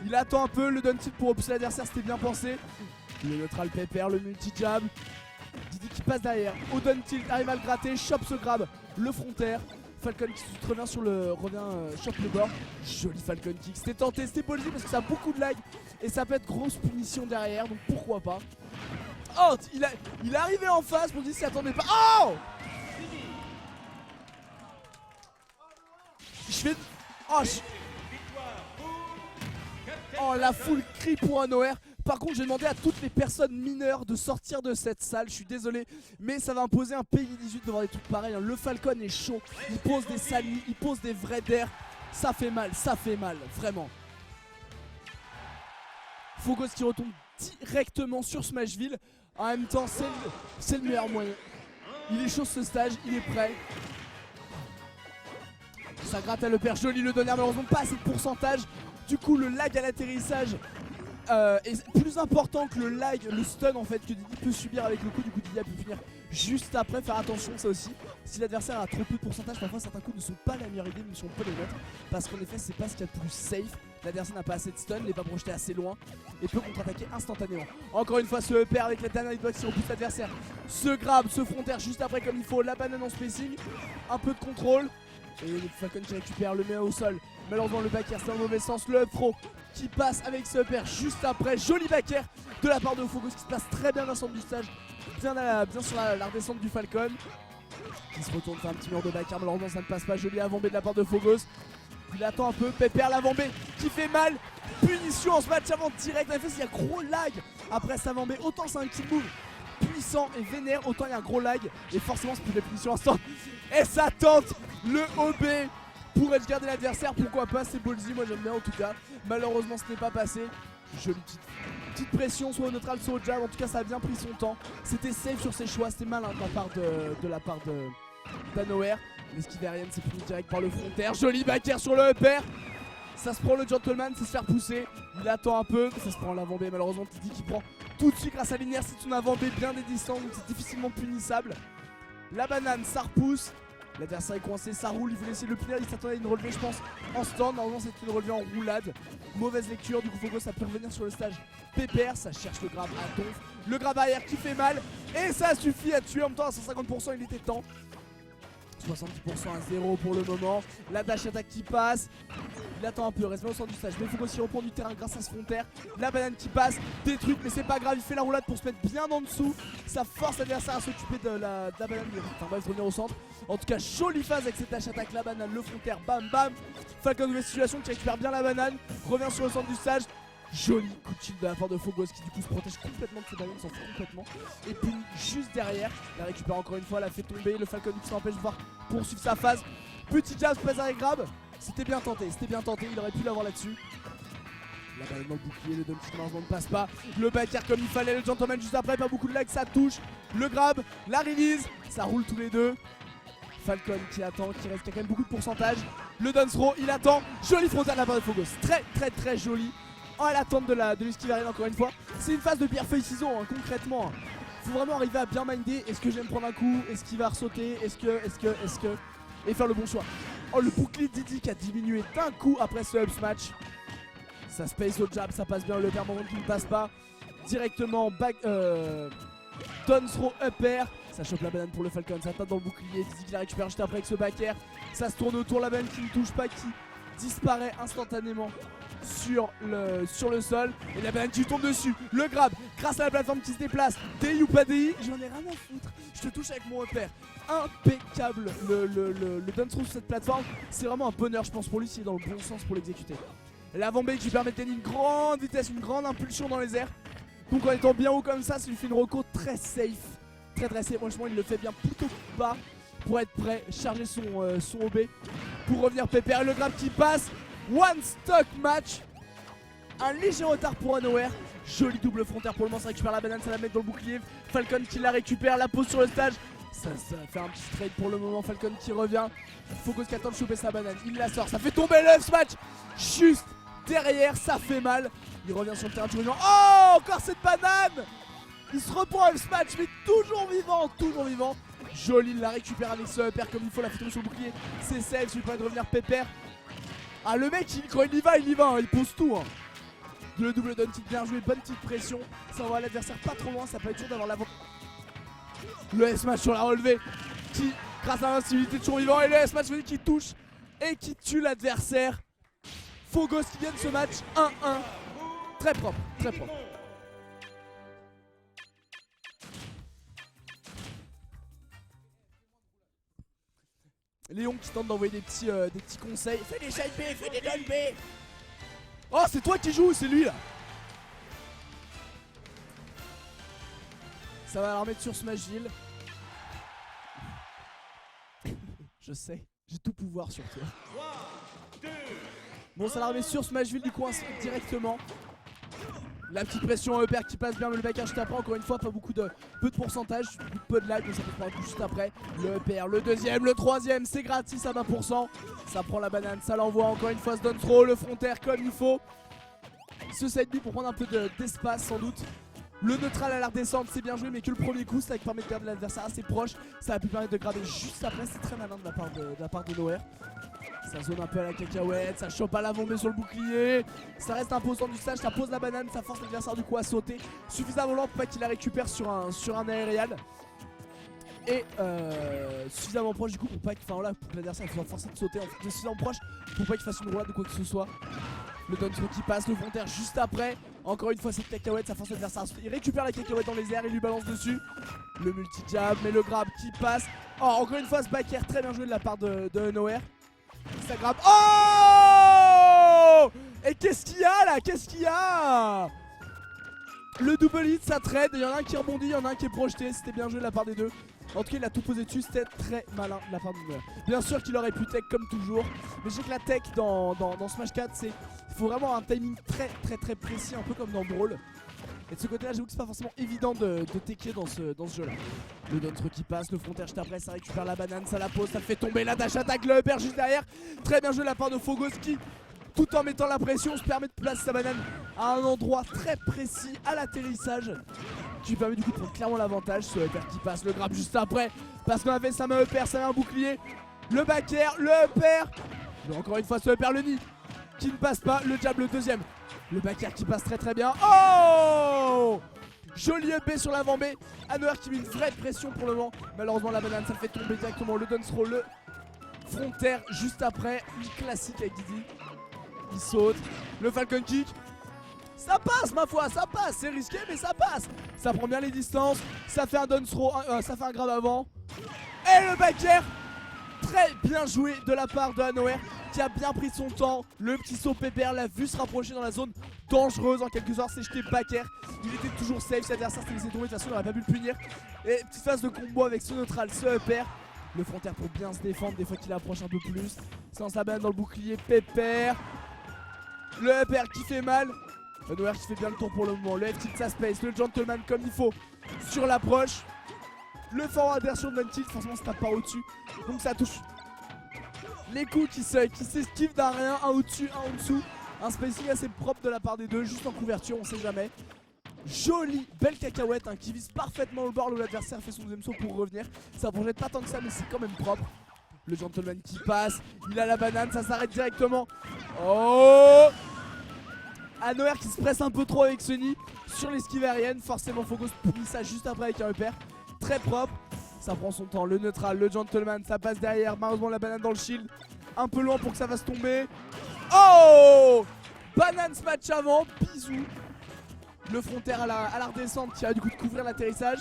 il attend un peu, le down tilt pour repousser l'adversaire, c'était bien pensé. Le neutral pepper, le multi jab. Diddy qui passe derrière, au down tilt, arrive à le gratter, chope ce grab, le frontaire. Falcon qui revient sur le. Chope le bord. Joli Falcon kick. C'était tenté, c'était ballsy parce que ça a beaucoup de lag. Et ça peut être grosse punition derrière, donc pourquoi pas. Oh, il est arrivé en face pour dire s'y attendait pas. Oh je fais. Oh la foule crie pour un OR. Par contre j'ai demandé à toutes les personnes mineures de sortir de cette salle. Je suis désolé mais ça va imposer un pays 18 de voir des trucs pareils hein. Le Falcon est chaud, il pose des salis, il pose des vrais dares. Ça fait mal, vraiment. Fogos qui retombe directement sur Smashville. En même temps c'est le meilleur moyen. Il est chaud ce stage, il est prêt. Ça gratte à le père, joli le donner, malheureusement pas assez de pourcentage. Du coup le lag à l'atterrissage est plus important que le lag, le stun en fait que Diddy peut subir avec le coup. Du coup Diddy a pu finir juste après, faire attention ça aussi. Si l'adversaire a trop peu de pourcentage, parfois certains coups ne sont pas la meilleure idée même si on peut les mettre. Parce qu'en effet c'est pas ce qu'il y a de plus safe. L'adversaire n'a pas assez de stun, n'est pas projeté assez loin et peut contre-attaquer instantanément. Encore une fois ce upper avec la dernière hitbox qui repousse l'adversaire. Ce grab, ce frontaire juste après comme il faut, la banane en spacing. Un peu de contrôle. Et le Falcon qui récupère, le met au sol. Malheureusement le back air c'est dans le mauvais sens. Le up throw qui passe avec ce upper juste après. Joli back air de la part de Fogos qui se passe très bien dans l'ensemble du stage. Bien sur la redescente du Falcon. Qui se retourne, fait un petit mur de back air. Malheureusement ça ne passe pas. Joli avant B de la part de Fogos. Il attend un peu. Pepper l'avant B qui fait mal. Punition en ce match avant direct. En effet il y a gros lag après cet avant B. Autant c'est un kill move puissant et vénère, autant il y a un gros lag. Et forcément c'est plus des punitions instant. Et ça tente le OB pour edgeguarder l'adversaire, pourquoi pas, c'est ballsy, moi j'aime bien en tout cas. Malheureusement ce n'est pas passé. Jolie petite pression, soit au neutral, soit au jab, en tout cas ça a bien pris son temps. C'était safe sur ses choix, c'était malin de la part de d'Anoer. L'esquive aérienne c'est fini direct par le frontaire, joli back air sur le upper. Ça se prend le gentleman, c'est se faire pousser. Il attend un peu, ça se prend l'avant B, malheureusement Diddy qui prend tout de suite grâce à l'inertie de son avant B bien des distances, donc c'est difficilement punissable. La banane ça repousse. L'adversaire est coincé, ça roule, il voulait essayer de le punir, il s'attendait à une relevée je pense en stand. Normalement c'était une relevée en roulade. Mauvaise lecture, du coup Fogos a pu revenir sur le stage pépère. Ça cherche le grab à donf. Le grab arrière qui fait mal. Et ça suffit à tuer en même temps à 150%, il était temps. 70% à 0 pour le moment. La dash attaque qui passe. Il attend un peu, reste bien au centre du stage. Mais il faut aussi reprendre du terrain grâce à ce frontière. La banane qui passe, détruite, mais c'est pas grave. Il fait la roulade pour se mettre bien en dessous. Ça force l'adversaire à s'occuper de la banane. Enfin bref, revenir au centre. En tout cas, jolie phase avec cette dash attaque. La banane, le frontière, bam bam. Falcon, nouvelle situation qui récupère bien la banane. Revient sur le centre du stage. Joli coup de shield de la part de Fogos qui du coup se protège complètement de ses bananes, s'en fout complètement. Et puis juste derrière, la récupère encore une fois, la fait tomber. Le Falcon qui s'empêche de pouvoir poursuivre sa phase. Petit jab, passe avec grab. C'était bien tenté, il aurait pu l'avoir là-dessus. La banane dans le bouclier, le Donkey malheureusement ne passe pas. Le backer comme il fallait, le gentleman juste après, pas beaucoup de lag, ça touche. Le grab, la release, ça roule tous les deux. Falcon qui attend, qui a quand même beaucoup de pourcentage. Le dance throw, il attend. Joli frontal de la part de Fogos, très joli. À l'attente de l'esquive aérienne encore une fois. C'est une phase de pierre-feuille ciseaux hein, concrètement. Faut vraiment arriver à bien minder. Est-ce que j'aime prendre un coup? Est-ce qu'il va ressauter? Est-ce que et faire le bon choix. Oh, le bouclier de Didi qui a diminué d'un coup après ce up smash. Ça space au jab, ça passe bien. Le permanent qui ne passe pas. Directement back down throw up air. Ça chope la banane pour le Falcon, ça tape dans le bouclier. Didi qui la récupère juste après avec ce back air. Ça se tourne autour, la banane qui ne touche pas, qui disparaît instantanément sur le sol. Et la banane qui tombe dessus. Le grab grâce à la plateforme qui se déplace. DI ou pas DI, j'en ai rien à foutre. Je te touche avec mon repère. Impeccable le down throw sur cette plateforme. C'est vraiment un bonheur je pense pour lui s'il est dans le bon sens pour l'exécuter. L'avant-B qui permet de gagner une grande vitesse, une grande impulsion dans les airs. Donc en étant bien haut comme ça lui fait une reco très safe. Très safe, franchement il le fait bien plutôt bas pour être prêt, charger son OB pour revenir pépère. Le grab qui passe. One stock match. Un léger retard pour Unaware. Joli double frontière pour le moment, ça récupère la banane, ça la met dans le bouclier. Falcon qui la récupère, la pose sur le stage. Ça fait un petit trade pour le moment, Falcon qui revient. Fogos qui attend de choper sa banane, il la sort, ça fait tomber le smash. Juste derrière, ça fait mal. Il revient sur le terrain du revient. Oh, encore cette banane. Il se reprend un smash, mais toujours vivant. Joli, il la récupère avec ce upper comme il faut, la fait tomber sur le bouclier. C'est safe, ça lui permet de revenir pépère. Ah le mec quand il y va hein, il pose tout hein. Le double down kick bien joué, bonne petite pression. Ça envoie l'adversaire pas trop loin, ça peut être dur d'avoir l'avant. Le S-Match sur la relevée qui, grâce à l'invincibilité de survivant, et le S-Match qui touche et qui tue l'adversaire. Fogos qui gagne ce match 1-1. Très propre. Léon qui tente d'envoyer des petits conseils. Fais des side B, fais des down B. Oh, c'est toi qui joues, c'est lui là. Ça va la remettre sur Smashville. Je sais, j'ai tout pouvoir sur toi. Bon, ça la remet sur Smashville du coup directement. La petite pression upper qui passe bien, mais le backer juste après, encore une fois, peu de pourcentage, peu de lag, mais ça peut prendre un coup juste après. Le upper, le deuxième, le troisième, c'est gratis à 20%. Ça prend la banane, ça l'envoie encore une fois, ce down throw, le frontière comme il faut. Ce side B pour prendre un peu d'espace sans doute. Le neutral à la redescente, c'est bien joué, mais que le premier coup, ça permet de garder l'adversaire assez proche. Ça va pu permettre de graber juste après, c'est très malin de la part de Nowhere. Ça zone un peu à la cacahuète, ça chope à l'avant mais sur le bouclier. Ça reste un peu au centre du stage, ça pose la banane, ça force l'adversaire du coup à sauter suffisamment lent pour pas qu'il la récupère sur un aérial. Et suffisamment proche du coup pour pas qu'il, enfin là, pour que l'adversaire soit forcé de sauter suffisamment proche pour pas qu'il fasse une roulade de quoi que ce soit. Le down throw qui passe, le frontière juste après. Encore une fois cette cacahuète, ça force l'adversaire à sauter. Il récupère la cacahuète dans les airs, il lui balance dessus. Le multi-jab, mais le grab qui passe. Oh, encore une fois ce back air très bien joué de la part de Nowhere. Ça grabe. Oh! Et qu'est-ce qu'il y a là? Le double hit, ça trade. Il y en a un qui rebondit, il y en a un qui est projeté. C'était bien joué de la part des deux. En tout cas, il a tout posé dessus. C'était très malin de la part de Nowhere. Bien sûr qu'il aurait pu tech comme toujours. Mais je sais que la tech dans Smash 4, il faut vraiment un timing très précis, un peu comme dans Brawl. Et de ce côté là, j'avoue que c'est pas forcément évident de techer dans ce jeu là. Le down throw qui passe, le frontière juste après, ça récupère la banane, ça la pose, ça fait tomber la dash attaque, le upper juste derrière. Très bien joué de la part de Fogos qui, tout en mettant la pression, se permet de placer sa banane à un endroit très précis à l'atterrissage, qui lui permet du coup de prendre clairement l'avantage. Ce upper qui passe, le grab juste après, parce qu'on a fait sa main upper, ça met un bouclier. Le back air, le upper. Encore une fois ce upper le nid qui ne passe pas, le jab le deuxième. Le back air qui passe très très bien. Oh! Joli up B sur l'avant B. Hanover qui met une vraie pression pour le moment. Malheureusement la banane ça le fait tomber directement. Le down throw, le front air juste après. Une classique avec Didi. Il saute. Le falcon kick. Ça passe ma foi, ça passe. C'est risqué mais ça passe. Ça prend bien les distances. Ça fait un down throw, ça fait un grab avant. Et le back air. Très bien joué de la part de Hanover qui a bien pris son temps. Le petit saut pépère l'a vu se rapprocher dans la zone dangereuse en quelque sorte. C'est jeté back air. Il était toujours safe. Si l'adversaire s'était laissé tomber, de toute façon il n'aurait pas pu le punir. Et petite phase de combo avec ce neutral, ce upper. Le front air pour bien se défendre des fois qu'il approche un peu plus. Sans sa banane dans le bouclier, pépère. Le upper qui fait mal. Hanover qui fait bien le tour pour le moment. Le F-tilt sa space, le gentleman comme il faut sur l'approche. Le forward air sur le tilt, forcément ça tape pas au-dessus. Donc ça touche. Les coups qui s'esquivent d'un rien, un au-dessus, un en dessous. Un spacing assez propre de la part des deux, juste en couverture, on sait jamais. Jolie, belle cacahuète hein, qui vise parfaitement le bord où l'adversaire fait son deuxième saut pour revenir. Ça projette pas tant que ça mais c'est quand même propre. Le gentleman qui passe, il a la banane, ça s'arrête directement. Oh! Hanover qui se presse un peu trop avec Sunny sur l'esquive aérienne. Forcément Fogos punit ça juste après avec un upper. Très propre, ça prend son temps, le neutral, le gentleman, ça passe derrière, malheureusement la banane dans le shield, un peu loin pour que ça fasse tomber. Oh! Banane smash avant, bisous. Le front air à la redescente qui a du coup de couvrir l'atterrissage.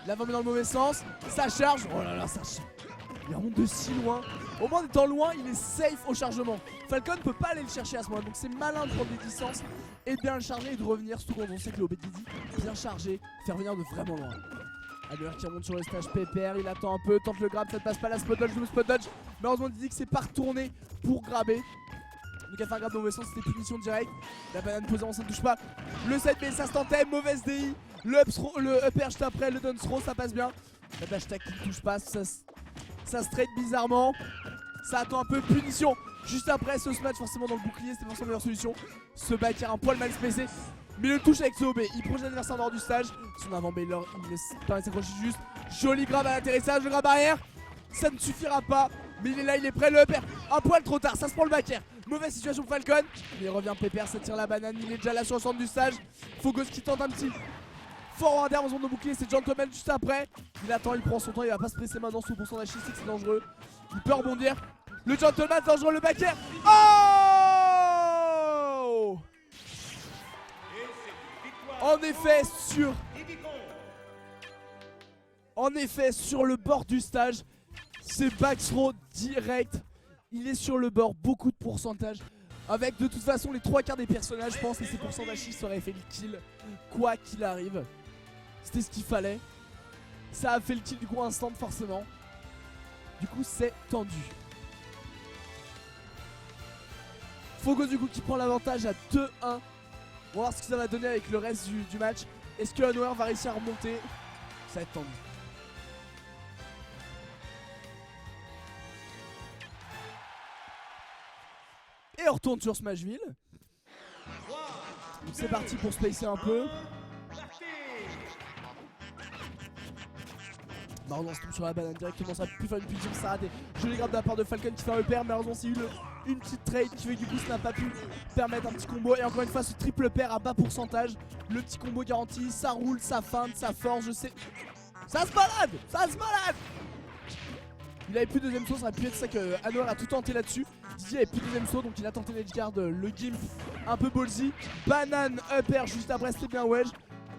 L'avant met dans le mauvais sens, ça charge, oh là là ça charge. Il remonte de si loin, au moins en étant loin il est safe au chargement. Falcon ne peut pas aller le chercher à ce moment, donc c'est malin de prendre des distances et de bien le charger et de revenir, surtout quand on sait que le OB Didi bien chargé, faire venir de vraiment loin. Hanover qui remonte sur le stage pépère, il attend un peu, tente le grab, ça ne passe pas, la spot dodge, double spot dodge. Malheureusement Didi que c'est pas retourné pour grabber. Donc il a fait un grab dans le mauvais sens, c'était punition directe. La banane posée en ça ne touche pas. Le 7B ça se tentait, mauvaise DI. Le upper juste après, le down throw ça passe bien. La dash tag qui ne touche pas, ça straight bizarrement. Ça attend un peu, punition. Juste après ce smash forcément dans le bouclier, c'était forcément la meilleure solution. Ce back air un poil mal spacé. Mais le touche avec ce OB, il projette l'adversaire en dehors du stage. Son avant B, il laisse pas s'accrocher juste. Joli grab à l'atterrissage, le grab arrière. Ça ne suffira pas, mais il est là, il est prêt, le upper. Un poil trop tard, ça se prend le back air. Mauvaise situation pour Falcon. Il revient pépère, ça tire la banane, il est déjà là sur le centre du stage. Fogos qui tente un petit forward air en zone de bouclier, c'est gentleman juste après. Il attend, il prend son temps, il va pas se presser maintenant sous pourcent d'HC, c'est dangereux. Il peut rebondir. Le gentleman dangereux, le back air. Oh! En effet, sur le bord du stage, c'est back throw direct. Il est sur le bord, beaucoup de pourcentage. Avec de toute façon les 3/4 des personnages, je pense, et ses pourcentages ça aurait fait le kill, quoi qu'il arrive. C'était ce qu'il fallait. Ça a fait le kill du coup instant forcément. Du coup c'est tendu. Fogos du coup qui prend l'avantage à 2-1. On va voir ce que ça va donner avec le reste du match. Est-ce que Hanover va réussir à remonter? Ça va être tendu. Et on retourne sur Smashville. Donc c'est parti pour spacer un peu. Malheureusement on se tombe sur la banane directement, ça va plus faire une punition, ça a raté. Joli grab de la part de Falcon qui fait un upper, malheureusement c'est une petite trade qui fait que du coup ça n'a pas pu permettre un petit combo. Et encore une fois ce triple pair à bas pourcentage. Le petit combo garanti, ça roule, ça feinte, ça force, je sais. Ça se balade. Il avait plus de deuxième saut, ça aurait pu être ça que Hanover a tout tenté là-dessus. Didi avait plus de deuxième saut, donc il a tenté l'edgeguard, le gimp un peu ballsy. Banane upper juste après, c'était bien wedge.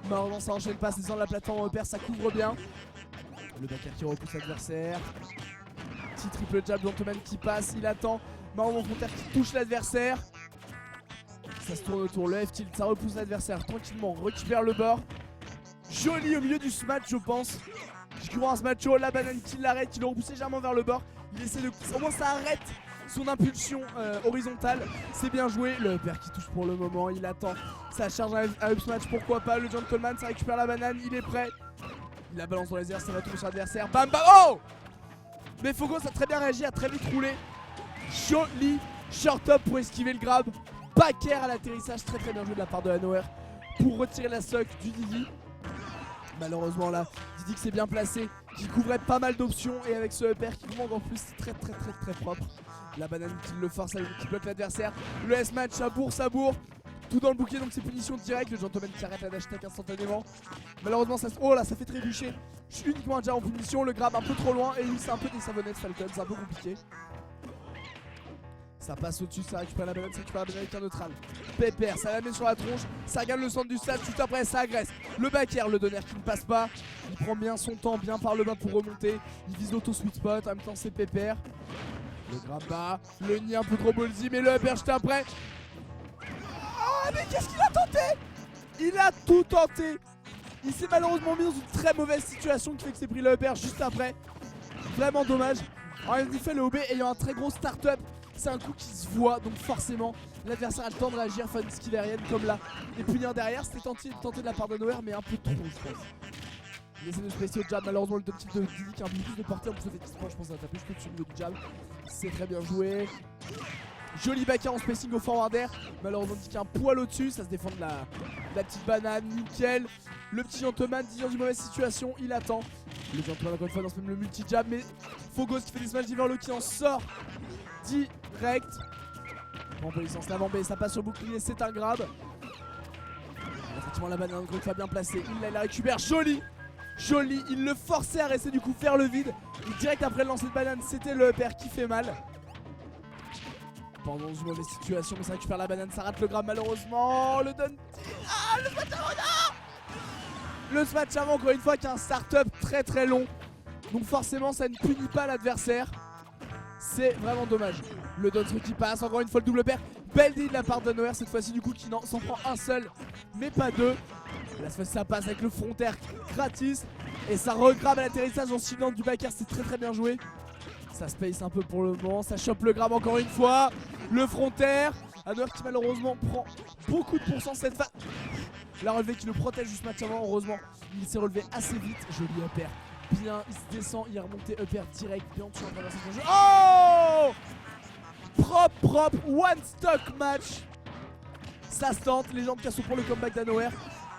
Malheureusement ça enchaîne pas, c'est dans la plateforme upper, ça couvre bien. Le backer qui repousse l'adversaire. Petit triple jab, gentleman qui passe, il attend. Malheureusement Frontière qui touche l'adversaire. Ça se tourne autour, le F-tilt, ça repousse l'adversaire tranquillement, récupère le bord. Joli au milieu du smash je pense. Je crois un smash, la banane qui l'arrête, il le repousse légèrement vers le bord. Il essaie de... Au moins ça arrête son impulsion horizontale. C'est bien joué, le upper qui touche pour le moment, il attend. Ça charge un up smash, pourquoi pas. Le gentleman, ça récupère la banane, il est prêt. Il la balance dans les airs, ça va tomber sur l'adversaire. Bam bam, oh! Mais Fogos a très bien réagi, a très vite roulé. Joli short up pour esquiver le grab. Back air à l'atterrissage, très bien joué de la part de Hanover pour retirer la stock du Didi. Malheureusement là, Didi qui s'est bien placé, qui couvrait pas mal d'options et avec ce upper qui manque en plus très propre. La banane qui le force, qui bloque l'adversaire. Le S-match, ça bourre. Tout dans le bouquet, donc c'est punition directe. Le gentleman qui arrête la dash attack instantanément. Malheureusement ça oh là ça fait trébucher. Je suis uniquement déjà en punition, le grab un peu trop loin et lui c'est un peu des savonnettes Falcon, c'est un peu compliqué. Ça passe au-dessus, ça récupère la banane, avec un neutral. Pépère, ça la met sur la tronche, ça gagne le centre du stade, tout après ça agresse. Le back air, le donner qui ne passe pas. Il prend bien son temps, bien par le bas pour remonter. Il vise l'auto sweet spot, en même temps c'est Pépère. Le grab bas, le nid un peu trop ballsy, mais le upper juste après. Oh mais qu'est-ce qu'il a tenté? Il a tout tenté. Il s'est malheureusement mis dans une très mauvaise situation qui fait que c'est pris le upper juste après. Vraiment dommage. En effet le OB ayant un très gros start-up, c'est un coup qui se voit, donc forcément l'adversaire a le temps de réagir, faire une skill aérienne comme là. Et punir derrière, c'était tenté de la part de Noer, mais un peu trop je pense. Il essaie de se placer au jab, malheureusement le top type de Didi qui a un peu plus de portée, en plus ça fait 10 points, je pense à taper juste au-dessus du jab. C'est très bien joué. Joli backer en spacing au forward air. Malheureusement Didi qui a un poil au-dessus, ça se défend de la petite banane, nickel. Le petit gentleman, Didi dans une mauvaise situation, il attend. Le gentleman encore une fois lance même le multi-jab, mais Phogos qui fait des smash d'Iverlo qui en sort direct. Bon, licence l'avant B, ça passe sur bouclier, c'est un grab. Effectivement la banane encore une fois bien placée, il la récupère, joli, il le forçait à rester du coup faire le vide. Et direct après le lancer de banane, c'était le upper qui fait mal. Pendant une mauvaise situation, mais ça récupère la banane, ça rate le grab malheureusement. Le donne. Ah, le smash avant, non. Le smash avant encore une fois qui a un start-up très long. Donc forcément ça ne punit pas l'adversaire. C'est vraiment dommage. Le down qui passe, encore une fois le double pair. Belle D de la part de Noer cette fois-ci du coup qui s'en prend un seul mais pas deux. Là ça passe avec le front air gratis. Et ça regrabe à l'atterrissage en suivant du back air, c'est très bien joué. Ça space un peu pour le moment, ça chope le grab encore une fois. Le front air. Noer qui malheureusement prend beaucoup de pourcents cette fois. La relevée qui le protège juste match avant, heureusement. Il s'est relevé assez vite, joli upper. Bien, il se descend, il est remonté upper direct, bien en dessous en traversant son jeu. Oh! Propre, one stock match. Ça se tente, les jambes cassent pour le comeback d'Anoer.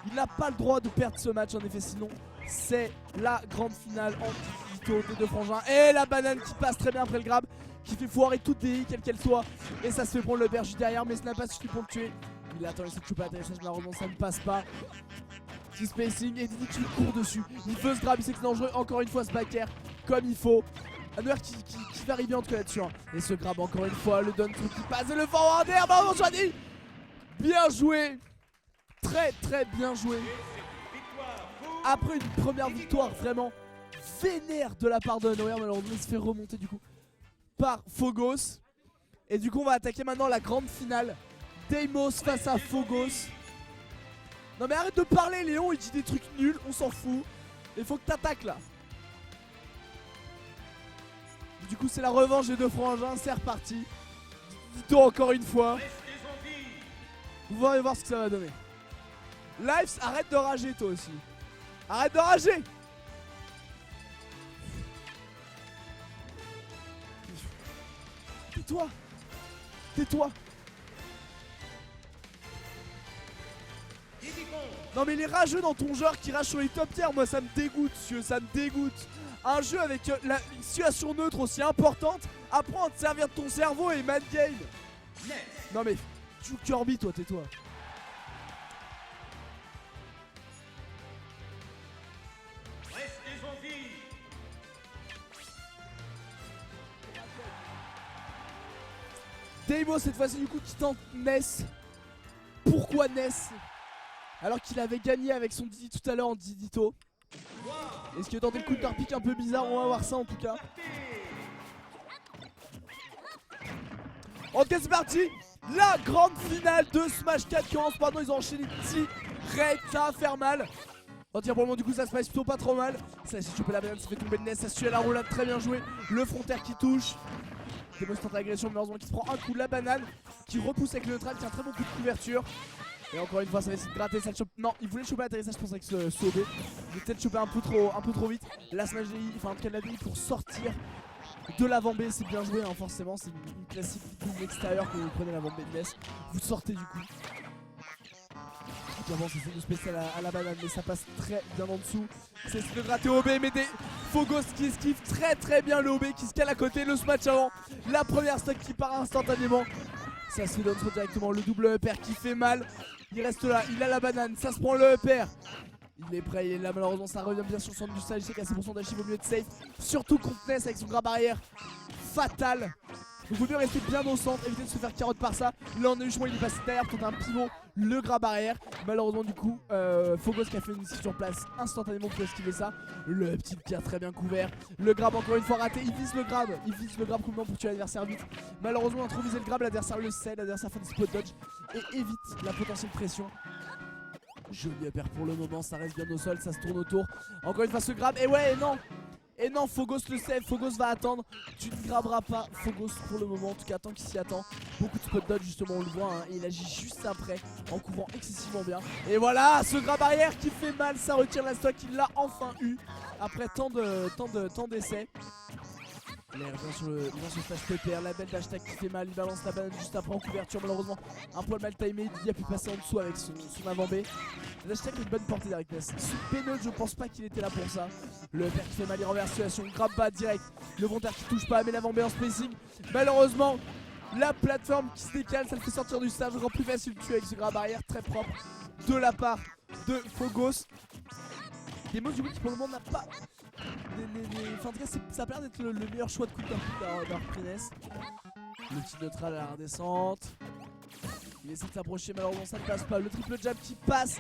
Il n'a pas le droit de perdre ce match en effet, sinon c'est la grande finale anti-Vito des deux frangins. Et la banane qui passe très bien après le grab, qui fait foirer toute DI quelle qu'elle soit. Et ça se fait prendre le berge derrière, mais ce n'a pas suffi pour le tuer. Il attend, il essaie de choper l'atterrissage, malheureusement ça ne passe pas. Petit spacing et Didi qui court dessus. Il veut se grab, il sait que c'est dangereux. Encore une fois ce back air comme il faut. Anoer qui va arriver en tout cas là-dessus. Et ce grab encore une fois, le down qui passe et le forward air. Bravo Johnny. Bien joué. Très bien joué. Après une première victoire vraiment vénère de la part de Anoer, malheureusement il se fait remonter du coup par Phogos. Et du coup on va attaquer maintenant la grande finale. Deimos face à Phogos. Non mais arrête de parler Léon, il dit des trucs nuls, on s'en fout. Il faut que t'attaques là. Du coup c'est la revanche des deux frangins, c'est reparti. Vito encore une fois. Vous allez voir ce que ça va donner. Lives, arrête de rager toi aussi. Arrête de rager. Tais-toi. Tais-toi. Non mais les rageux dans ton genre qui rage sur les top tiers, moi ça me dégoûte, monsieur, ça me dégoûte. Un jeu avec une situation neutre aussi importante, apprends à te servir de ton cerveau et mad game. Non mais tu Kirby toi, tais-toi. Deimos cette fois-ci du coup qui tente Ness. Pourquoi Ness? Alors qu'il avait gagné avec son Didi tout à l'heure en Didito. Est-ce qu'il a tenté le counter pick un peu bizarre? On va voir ça en tout cas. En tout cas c'est parti. La grande finale de Smash 4 qui commence maintenant. Ils ont enchaîné direct, ça va faire mal. On tire pour le moment du coup ça se passe plutôt pas trop mal. Ça essaie de choper la banane, ça fait tomber le nez, ça suit à la roulade, très bien joué. Le front air qui touche. Deimos tente l'agression, malheureusement qui se prend un coup de la banane. Qui repousse avec le neutral, qui a un très bon coup de couverture. Et encore une fois ça va essayer de gratter, ça le chope. Non, il voulait choper l'atterrissage, je pense avec ce OB. Il a peut-être chopé un peu trop vite. La smash DI, enfin en tout cas la DI pour sortir de l'avant B, c'est bien joué hein, forcément. C'est une classique double extérieure que vous prenez l'avant B de Ness. Vous sortez du coup. Diamant essaie de spécial à la banane, mais ça passe très bien en dessous. C'est de gratter OB, mais des Phogos qui esquive très bien le OB qui se cale à côté. Le smash avant, la première stock qui part instantanément. Ça se fait down throw directement, le double upper qui fait mal. Il reste là, il a la banane, ça se prend le upper. Il est prêt, il est là, malheureusement ça revient bien sur le centre du stage. Il sait qu'à 100% d'Achi, il vaut mieux être safe. Surtout contre Ness avec son grab arrière fatal. Donc il vaut mieux rester bien au centre, éviter de se faire carotte par ça. Là on a eu justement, il est passé derrière pour un pivot, le grab arrière. Malheureusement du coup, Phogos qui a fait une sur place instantanément pour esquiver ça. Le petit tir très bien couvert. Le grab encore une fois raté, il vise le grab complètement pour tuer l'adversaire vite. Malheureusement on a trop visé le grab, l'adversaire le sait, l'adversaire fait des spot dodge et évite la potentielle pression. Joli upper pour le moment, ça reste bien au sol, ça se tourne autour. Encore une fois ce grab, et ouais, et non, Phogos le save, Phogos va attendre. Tu ne graberas pas Phogos pour le moment, en tout cas tant qu'il s'y attend. Beaucoup de spot dodge justement, on le voit, hein, et il agit juste après en couvrant excessivement bien. Et voilà, ce grab arrière qui fait mal, ça retire la stock, il l'a enfin eu après tant d'essais. Là, il revient sur le stage PPR, la belle d'hashtag qui fait mal, il balance la banane juste après en couverture, malheureusement un poil mal timé, il a pu passer en dessous avec son avant B. L'hashtag a une bonne portée d'Eric Ness. Ce Penol, je pense pas qu'il était là pour ça. Le père qui fait mal, il renverse situation, grab bas direct, le volontaire qui touche pas, mais l'avant B en spacing. Malheureusement, la plateforme qui se décale, ça le fait sortir du stage, encore plus facile de tuer avec ce grab arrière très propre de la part de Phogos. Des mots du coup qui pour le moment n'a pas. Enfin, en tout cas, ça a l'air d'être le meilleur choix de coup de d'un Ness. Le petit neutral à la redescente. Il essaie de s'approcher, malheureusement ça ne passe pas. Le triple jab qui passe.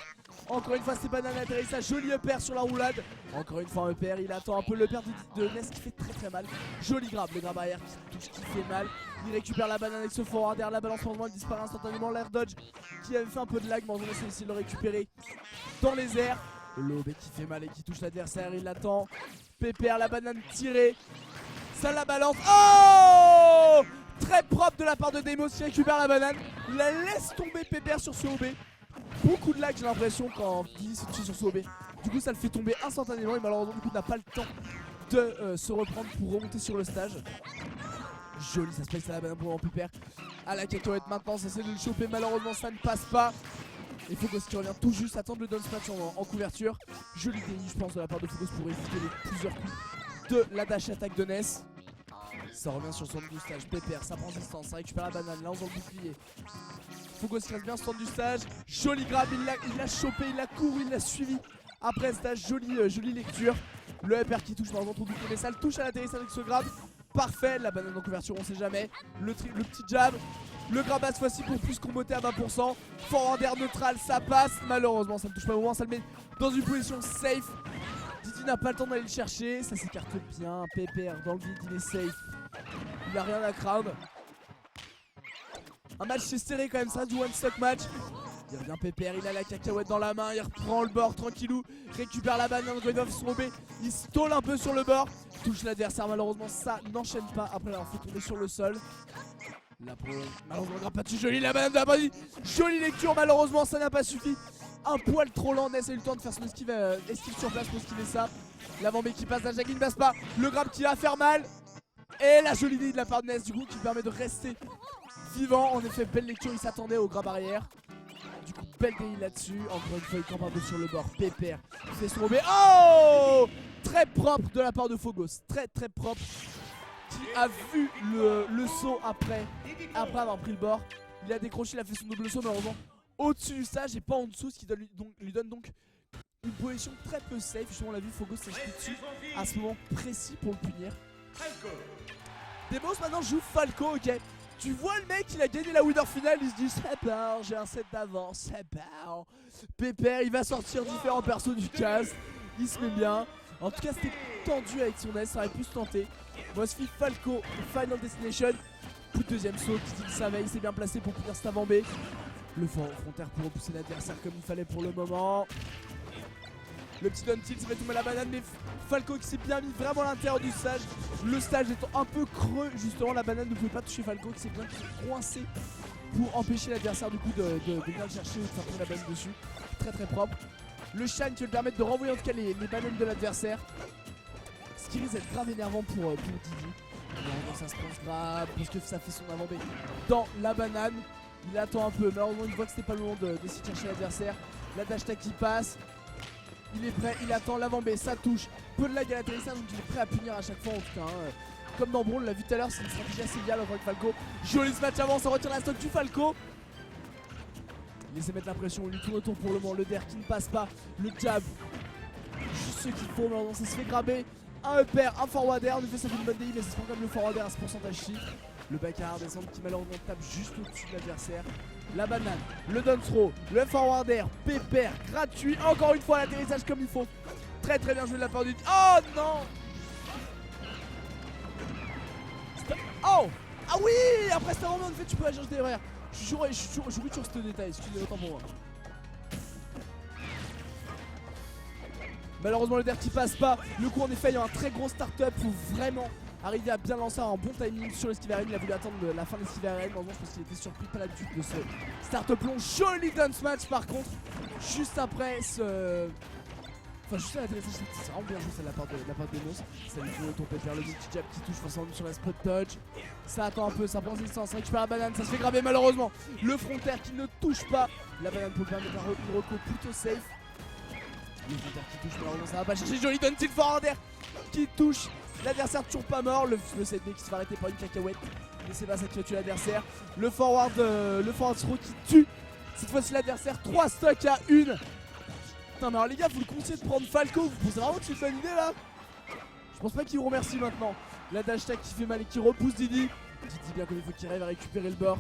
Encore une fois, c'est banane atterrissage. Joli upper sur la roulade. Encore une fois, un upper. Il attend un peu le upper de Ness qui fait très mal. Joli grab, le grab arrière qui touche, qui fait mal. Il récupère la banane avec ce forward derrière la balance. Il disparaît instantanément. L'air dodge qui avait fait un peu de lag, mais on essaie aussi de le récupérer dans les airs. Le OB qui fait mal et qui touche l'adversaire, il l'attend. PPR, la banane tirée. Ça la balance. Oh! Très propre de la part de Deimos qui récupère la banane. Il la laisse tomber PPR sur ce OB. Beaucoup de lag, j'ai l'impression, quand il se tue sur ce OB. Du coup, ça le fait tomber instantanément et malheureusement, du coup, n'a pas le temps de se reprendre pour remonter sur le stage. Joli, ça se passe à la banane pour PPR. À la cacahuète maintenant, ça essaie de le choper. Malheureusement, ça ne passe pas. Et Phogos qui revient tout juste, attendre le down smash en couverture. Joli déni, je pense, de la part de Phogos pour éviter les plusieurs coups de la dash attaque de Ness. Ça revient sur son du stage, PPR, ça prend distance, ça récupère la banane, là on voit le bouclier. Phogos qui reste bien sur du stage, joli grab, il l'a chopé, il l'a couru, il l'a suivi. Après stage, jolie lecture. Le upper qui touche, malheureusement trop bouclier, mais ça le touche à l'atterrissage avec ce grab. Parfait, la banane en couverture, on sait jamais. Le petit jab. Le grab à cette fois-ci pour plus comboter à 20%. Forward air neutral, ça passe. Malheureusement, ça ne touche pas au moment, ça le met dans une position safe. Didi n'a pas le temps d'aller le chercher. Ça s'écarte bien. PPR dans le vide, il est safe. Il a rien à craindre. Un match c'est serré quand même, ça reste du one stock match. Il revient PPR, il a la cacahuète dans la main, il reprend le bord tranquillou, récupère la banane, encore une fois son OB, il stall un peu sur le bord, touche l'adversaire, malheureusement ça n'enchaîne pas après l'avoir fait tomber sur le sol. Là pour malheureusement on n'a pas dessus, joli la banane de la body, jolie lecture, malheureusement ça n'a pas suffi. Un poil trop lent, Ness a eu le temps de faire son esquive sur place pour esquiver ça. L'avant B qui passe, la Jackie ne passe pas, le grab qui va faire mal. Et la jolie idée de la part de Ness du coup qui permet de rester vivant. En effet, belle lecture, il s'attendait au grab arrière. Du coup, belle DI là-dessus. Encore une fois, il campe un peu sur le bord. PPR fait son OB. Oh! Très propre de la part de Phogos. Très propre. Qui a vu le saut après avoir pris le bord. Il a décroché, il a fait son double saut, malheureusement au-dessus du stage et pas en dessous. Ce qui lui donne donc une position très peu safe. Justement, on l'a vu, Phogos s'est jeté dessus à ce moment précis pour le punir. Deimos maintenant joue Falco, ok. Tu vois le mec, il a gagné la winner finale, il se dit c'est bon, j'ai un set d'avance, c'est bon. Pépère, il va sortir différents persos du cast, il se met bien. En tout cas, c'était tendu avec son S, ça aurait pu se tenter. Voici Falco, Final Destination. Coup de deuxième saut, qui dit qu'il savait, il s'est bien placé pour punir cet avant B. Le frontaire pour repousser l'adversaire comme il fallait pour le moment. Le petit down tilt, ça fait tomber la banane, mais Falco qui s'est bien mis vraiment à l'intérieur du stage. Le stage étant un peu creux, justement, la banane ne pouvait pas toucher Falco qui s'est bien coincé pour empêcher l'adversaire du coup de venir le chercher ou de faire tomber la banane dessus. Très propre. Le shine qui va lui permettre de renvoyer en tout cas les bananes de l'adversaire. Ce qui risque d'être grave énervant pour Didi. Malheureusement ça se pense grave parce que ça fait son avant B dans la banane. Il attend un peu, malheureusement il voit que c'était pas le moment d'essayer de chercher l'adversaire. La dash tag qui passe. Il est prêt, il attend l'avant B, ça touche. Peu de lag à l'atterrissage, donc il est prêt à punir à chaque fois en tout cas. Comme dans Brawl, on l'a vu tout à l'heure, c'est une stratégie assez idéale avec Falco. Joli ce match avance, on retire la stock du Falco. Il essaie de mettre la pression, il lui tourne autour pour le moment. Le der qui ne passe pas, le jab. Juste ce qu'il faut, mais ça se fait grabber. Un upper, un forward air, en effet ça fait une bonne DI, mais ça se prend comme le forward air à ce pourcentage-ci. Le back air descend qui malheureusement tape juste au-dessus de l'adversaire. La banane, le down throw, le forward air, pépère, gratuit. Encore une fois l'atterrissage comme il faut. Très très bien joué de la part du... Oh non. Oh. Ah oui. Après c'est vraiment en fait tu peux agir derrière. Je jouerai sur ce détail, excusez autant pour moi. Malheureusement le der qui passe pas. Le coup en effet il y a un très gros start-up. Faut vraiment arriver à bien lancer un bon timing sur l'esquive aérienne. Il a voulu attendre la fin de l'esquive aérienne. Malheureusement je pense qu'il était surpris par la dupe de ce start-up long. Joli dance match par contre. Juste après ce... Enfin juste à l'atterrissage, c'est vraiment bien joué ça de la part de Demos. Ça lui fait tomber vers le petit jab qui touche forcément sur la spot dodge. Ça attend un peu, ça prend ses distances, ça récupère la banane, ça se fait grabber malheureusement. Le front air qui ne touche pas. La banane pour le permettre un reco plutôt safe. Le front air qui touche malheureusement ça va pas chercher. Joli down tilt forward air qui touche. L'adversaire toujours pas mort. Le set B qui se fait arrêter par une cacahuète. Mais c'est pas ça qui va tuer l'adversaire. Le forward throw qui tue. Cette fois-ci l'adversaire 3 stocks à 1. Putain mais alors les gars vous le conseillez de prendre Falco. Vous pensez vraiment que c'est une bonne idée là? Je pense pas qu'il vous remercie maintenant. La dash tag qui fait mal et qui repousse Didi. Didi bien comme il faut qu'il arrive à récupérer le bord.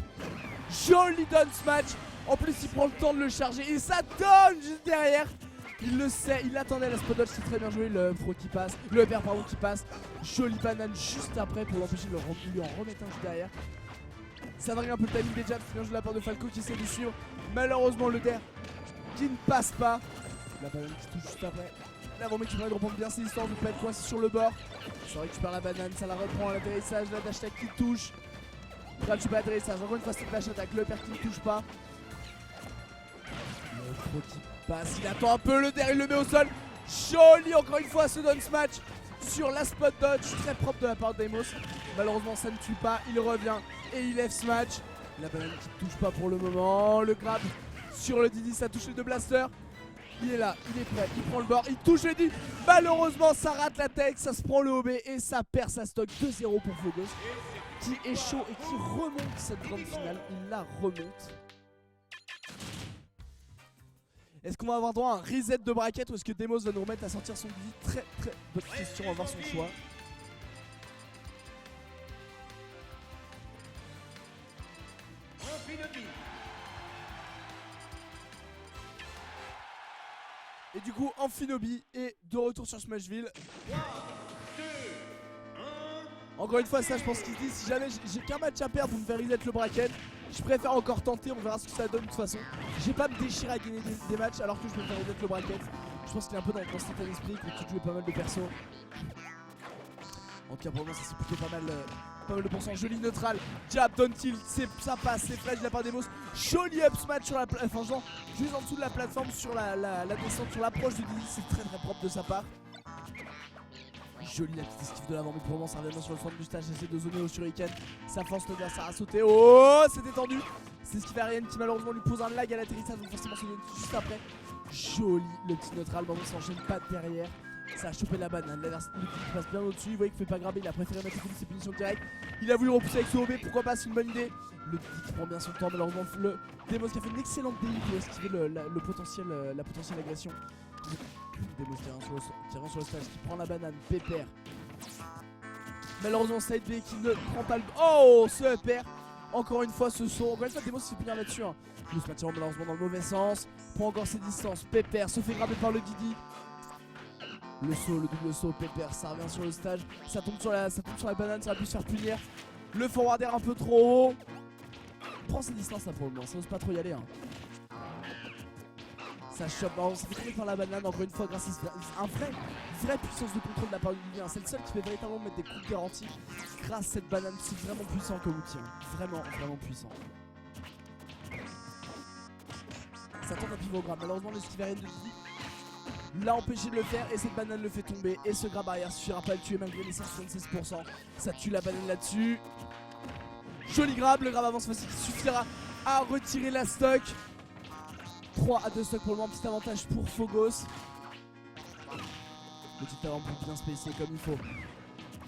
Joli dance match. En plus il prend le temps de le charger et ça donne juste derrière. Il le sait, il attendait la spot dodge, c'est très bien joué, le pro qui passe, le upper pardon qui passe. Joli banane juste après pour l'empêcher de lui en remettre un juste derrière. Ça varie un peu le timing des jabs, c'est bien joué de la part de Falco qui essaie de suivre. Malheureusement le der qui ne passe pas. La banane qui touche juste après. L'avant mais qui permet de reprendre bien ses distances, de pas être coincé sur le bord. Ça récupère la banane, ça la reprend à l'atterrissage, la dash tag qui touche. Gratuit pas l'atterrissage, encore une fois c'est une dash attack, le upper qui ne touche pas. Le pro qui passe, il attend un peu le der, il le met au sol. Joli encore une fois ce dance match sur la spot dodge, très propre de la part de Demos. Malheureusement ça ne tue pas, il revient et il lève ce match. La banane qui ne touche pas pour le moment, le grab sur le Didi, ça touche les deux blasters. Il est là, il est prêt, il prend le bord, il touche le Didi. Malheureusement ça rate la tech, ça se prend le OB et ça perd sa stock 2-0 pour Fogos qui est chaud et qui remonte cette grande finale, il la remonte. Est-ce qu'on va avoir droit à un reset de bracket ou est-ce que Demos va nous remettre à sortir son Didi? Très très bonne question, on va voir son choix. Et du coup, Amphinobi est de retour sur Smashville. Encore une fois, ça je pense qu'il se dit, si jamais j'ai qu'un match à perdre, vous me faites reset le bracket. Je préfère encore tenter, on verra ce que ça donne de toute façon. J'ai pas me déchirer à gagner des matchs alors que je peux me faire reset le bracket. Je pense qu'il est un peu dans cet état d'esprit, qu'il peut jouer pas mal de persos. En tout cas pour le moment ça c'est plutôt pas mal de pourcents. Joli neutral, jab, down tilt, ça passe, c'est flash de la part des boss. Joli up smash sur la plateforme, enfin genre juste en dessous de la plateforme sur la descente, sur l'approche de Didi, c'est très très propre de sa part. Joli la petite esquive de l'avant, mais pour le moment ça revient sur le front de moustache, essaie de zoner au shuriken. Ça force le adversaire à sauter. Oh, c'est détendu. C'est esquive aérienne qui malheureusement lui pose un lag à l'atterrissage, donc forcément c'est juste après. Joli le petit neutral, mais on s'enchaîne pas derrière. Ça a chopé la banane, l'adversaire qui passe bien au-dessus, vous voyez qu'il fait pas grabber, il a préféré mettre ses punitions directes. Il a voulu repousser avec ce OB, pourquoi pas, c'est une bonne idée. Le Didi qui prend bien son temps, malheureusement le Demos qui a fait une excellente DI pour esquiver la potentielle agression. Demos qui revient sur le stage, qui prend la banane, pépère. Malheureusement side B qui ne prend pas le... Oh, ce upper. Encore une fois ce saut, encore une fois Demos se fait punir là-dessus. Le smash malheureusement dans le mauvais sens, prend encore ses distances, pépère, se fait grabber par le Didi. Le saut, le double saut, pépère, ça revient sur le stage, ça tombe sur la banane, ça va plus se faire punir. Le forward air un peu trop haut. Prend ses distances là pour le moment, ça n'ose pas trop y aller. Ça chope, on s'est fait tomber par la banane encore une fois grâce à une vraie puissance de contrôle de la part du Didi. C'est le seul qui peut véritablement mettre des coups garantis grâce à cette banane, c'est vraiment puissant comme outil. Vraiment, vraiment puissant. Ça tente un pivogramme, malheureusement l'esquive aérienne de Didi l'a empêché de le faire et cette banane le fait tomber. Et ce grab arrière suffira pas à le tuer malgré les 176%. Ça tue la banane là-dessus. Joli grab, le grab avance facile qui suffira à retirer la stock. 3 à 2 stocks pour le moment, petit avantage pour Phogos. Petit avant-bout bien spacé comme il faut.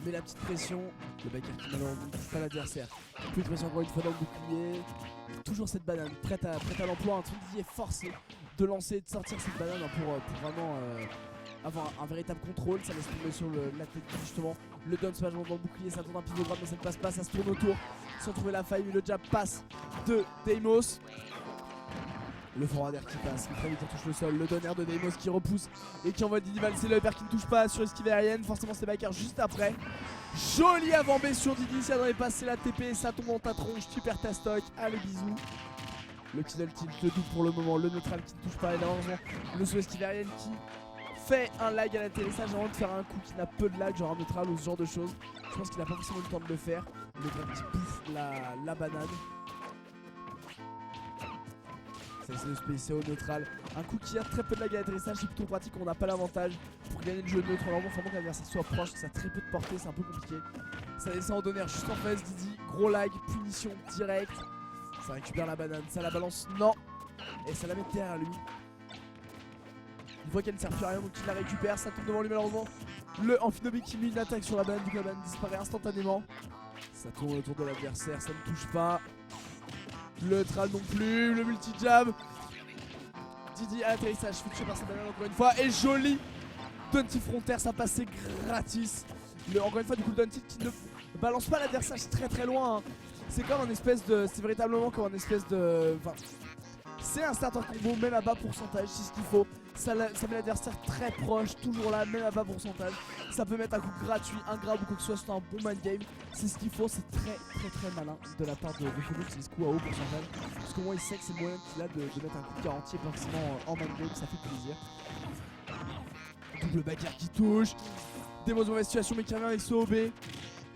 Mais la petite pression, le backer qui malheureusement ne touche pas l'adversaire. Plus de pression encore une fois dans le bouclier. Toujours cette banane, prête à l'emploi. Un Trinity est forcé de lancer et de sortir cette banane pour vraiment avoir un véritable contrôle. Ça laisse tomber sur la tête justement. Le down smash dans le bouclier, ça tourne un pivogramme mais ça ne passe pas, ça se tourne autour sans trouver la faille. Mais le jab passe de Deimos. Le forward air qui passe, très vite on touche le sol, le donner de Deimos qui repousse et qui envoie Didi Val, c'est le hyper qui ne touche pas sur esquive aérienne, forcément c'est backer juste après. Joli avant B sur Didi, ça devrait passer la TP, ça tombe dans ta tronche, tu perds ta stock, allez bisous. Le petit tilt de double pour le moment, le neutral qui ne touche pas et malheureusement le sous esquive aérienne qui fait un lag à l'atterrissage avant de faire un coup qui n'a peu de lag, genre un neutral ou ce genre de choses. Je pense qu'il n'a pas forcément eu le temps de le faire, le grand petit pouf, la banane. Ça essaie de se placer au neutral. Un coup qui a très peu de lag à l'atterrissage, c'est plutôt pratique, on n'a pas l'avantage pour gagner le jeu neutre. Normalement, il faut vraiment que l'adversaire soit proche, ça a très peu de portée, c'est un peu compliqué. Ça descend en donner juste en face, Didi. Gros lag, punition directe. Ça récupère la banane, ça la balance, non. Et ça la met derrière lui. Il voit qu'elle ne sert plus à rien, donc il la récupère. Ça tombe devant lui malheureusement. Le Amphinobi qui met une attaque sur la banane, donc la banane disparaît instantanément. Ça tourne autour de l'adversaire, ça ne touche pas. Le neutral non plus, le multi-jab. Didi à l'atterrissage, fait toucher par sa banane encore une fois. Et joli Dunty frontaire, ça passait gratis. Encore une fois du coup le Dunty qui ne balance pas l'adversaire très loin hein. C'est comme un espèce de... C'est véritablement comme un espèce de... Enfin, c'est un starter combo même à bas pourcentage, c'est ce qu'il faut. Ça met l'adversaire très proche, toujours là, même à bas pourcentage. Ça peut mettre un coup gratuit, un grab ou quoi que ce soit, c'est un bon mind game. C'est ce qu'il faut, c'est très malin de la part de Phogos qui ce coup à haut pourcentage. Parce qu'au moins il sait que c'est le moyen qu'il a de mettre un coup de garantie et pas forcément en mind game, ça fait plaisir. Double backer qui touche. Deimos mauvaise situation mais qui revient avec ce OB.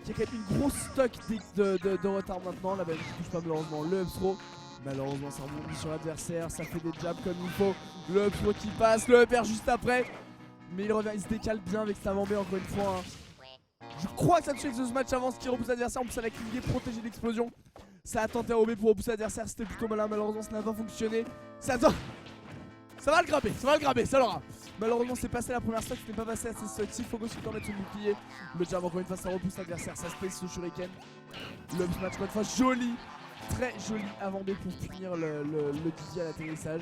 Qui a quand même une grosse stock de retard maintenant. La balle qui touche pas malheureusement le up throw. Malheureusement ça rebondit sur l'adversaire, ça fait des jabs comme il faut. Le up throw qui passe, le upper juste après. Mais il revient, il se décale bien avec sa avant-B encore une fois hein. Je crois que ça touche avec ce match avance qui repousse l'adversaire. En plus ça l'a cliqué, protégé l'explosion. Ça a tenté à OB pour repousser l'adversaire, c'était plutôt malin. Malheureusement ça n'a pas fonctionné. Ça va le grabber, ça l'aura. Malheureusement c'est passé la première stock, ce n'est pas passé à ses stocks. Si Phogos peut en mettre son bouclier. Le jab encore une fois ça repousse l'adversaire, ça se pace ce shuriken. Le up smash encore une fois joli. Très joli avant B pour finir le Didi à l'atterrissage.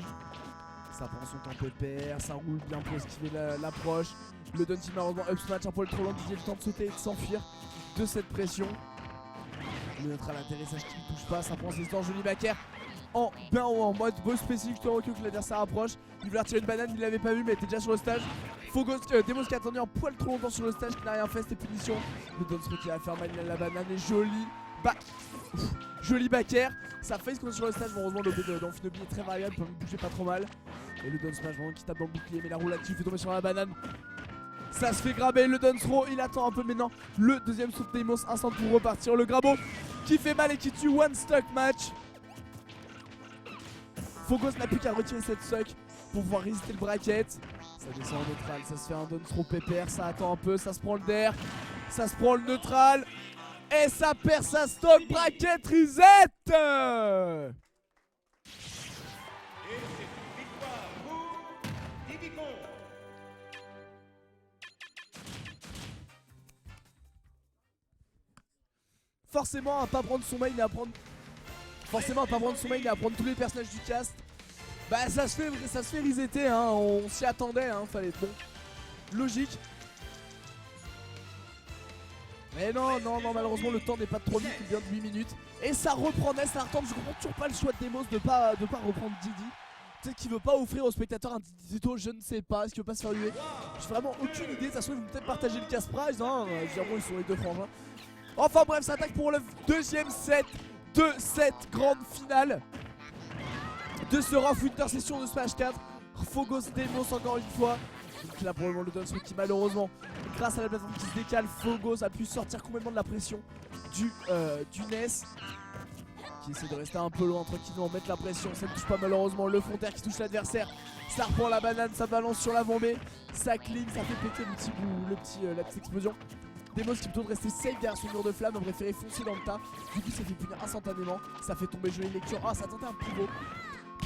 Ça prend son temps pépère, ça roule bien pour esquiver l'approche. Le Dunty malheureusement up smash un poil trop loin, Didi a le temps de sauter et de s'enfuir de cette pression. Le neutral à l'atterrissage qui ne touche pas, ça prend ses temps, joli backer. En mode boss spécifique, tout que l'adversaire approche. Il voulait retirer une banane, il l'avait pas vu mais était déjà sur le stage. Phogos, Deimos qui a attendu un poil trop longtemps sur le stage, qui n'a rien fait, c'était punition. Le Donsro qui va faire mal, la banane est jolie. Joli backer, ça fait ce qu'on est sur le stage, bon, heureusement le d'Amphinobi est très variable, peut me bouger pas trop mal. Et le down smash vraiment qui tape dans le bouclier, mais la roue là-dessus fait tomber sur la banane. Ça se fait grabber, le down throw, il attend un peu maintenant. Le deuxième saut de Deimos, instant pour repartir. Le grabo qui fait mal et qui tue, one stock match. Phogos n'a plus qu'à retirer cette stock pour pouvoir résister le bracket. Ça descend en neutral, ça se fait un down throw pépère, ça attend un peu, ça se prend le der, ça se prend le neutral. Et ça perd sa stock bracket reset. Et c'est une victoire pour Didicon. Forcément à pas prendre son main et à prendre... Forcément à pas prendre son main et à prendre tous les personnages du cast. Bah ça se fait resetter hein, on s'y attendait hein, fallait être bon. Logique. Mais non, malheureusement le temps n'est pas de 3 minutes, il vient de 8 minutes. Et ça reprendait, ça retombe, je comprends toujours pas le choix de Deimos de pas reprendre Didi. Peut-être qu'il veut pas offrir aux spectateurs un Didi Zito, je ne sais pas, est-ce qu'il veut pas se faire huer? J'ai vraiment aucune idée, de toute façon ils vont peut-être partager le cash prize, hein, évidemment ils sont les deux frangins. Enfin bref, ça attaque pour le deuxième set de cette grande finale de ce Rough Winter Session de Smash 4. Phogos Deimos encore une fois. Donc là probablement le Donsro qui malheureusement, grâce à la plateforme qui se décale, Phogos a pu sortir complètement de la pression du NES. Qui essaie de rester un peu loin tranquillement, mettre la pression, ça ne touche pas malheureusement. Le frontaire qui touche l'adversaire, ça reprend la banane, ça balance sur l'avant-B, ça clean, ça fait péter le petit bout, la petite explosion. Deimos qui plutôt de rester safe derrière son mur de flamme, a préféré foncer dans le tas. Du coup ça fait punir instantanément, ça fait tomber joli lecture. Ah ça a tenté un pivot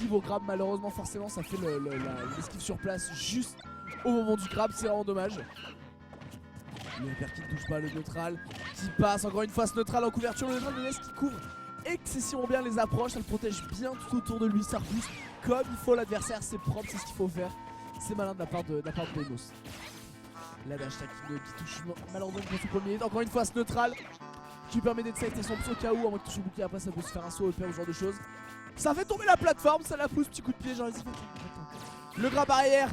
pivot grab. Malheureusement, forcément, ça fait l'esquive sur place juste au moment du grab. C'est vraiment dommage. Le hyper qui ne touche pas, le neutral qui passe. Encore une fois, ce neutral en couverture. Le neutral de Ness qui couvre excessivement bien les approches. Ça le protège bien tout autour de lui. Ça repousse comme il faut l'adversaire. C'est propre, c'est ce qu'il faut faire. C'est malin de la part de Deimos. La dash qui touche malheureusement pour son premier. Encore une fois, ce neutral qui permet d'être safe et son au cas où. En mode touche au bouclier, après ça peut se faire un saut au père ou ce genre de choses. Ça fait tomber la plateforme, ça la pousse, petit coup de pied, genre ici. Le grab arrière,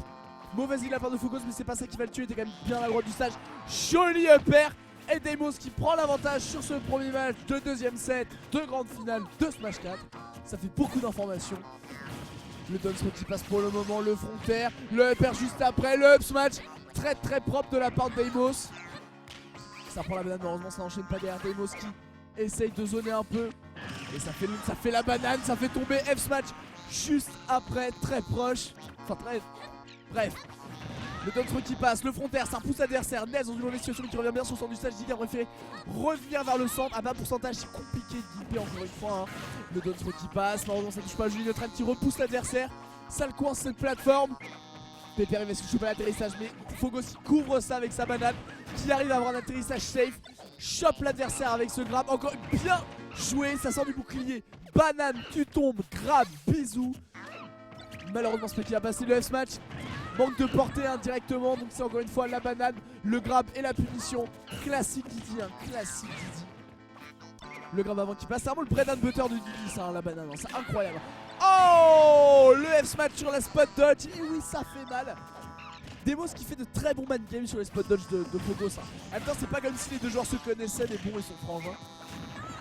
mauvaise île de la part de Fogos, mais c'est pas ça qui va le tuer, il était quand même bien à la droite du stage. Joli upper et Deimos qui prend l'avantage sur ce premier match de deuxième set de grande finale de Smash 4. Ça fait beaucoup d'informations. Le down throw qui passe pour le moment, le frontaire, le upper juste après, le up smash très propre de la part de Deimos. Ça prend la banane, malheureusement ça n'enchaîne pas derrière. Deimos qui essaye de zoner un peu. Et ça fait la banane, ça fait tomber F smash juste après, très proche. Enfin très... Bref. Le down throw qui passe, le frontaire, ça repousse l'adversaire. Ness dans une mauvaise situation mais qui revient bien sur le centre du stage. Dick a préféré revenir vers le centre. À bas pourcentage, c'est compliqué de gipper encore une fois. Hein. Le down throw qui passe, malheureusement ça touche pas. Julie Neutral qui repousse l'adversaire. Ça le coince cette plateforme. Pépère il va se choper l'atterrissage, mais Fogos qui couvre ça avec sa banane. Qui arrive à avoir un atterrissage safe. Chope l'adversaire avec ce grab. Encore bien joué, ça sort du bouclier. Banane, tu tombes, grab, bisous. Malheureusement, ce qui a passé le F-Smash. Manque de portée indirectement, donc c'est encore une fois la banane, le grab et la punition. Classique Didi, hein, classique Didi. Le grab avant qui passe, c'est vraiment le bread and butter de Didi, ça, hein, la banane, hein, c'est incroyable. Oh, le F-Smash sur la spot dodge, et oui, ça fait mal. Deimos qui fait de très bons man games sur les spot dodge de Fogos. Hein. En même temps, c'est pas comme si les deux joueurs se connaissaient, mais bon, ils sont frangins.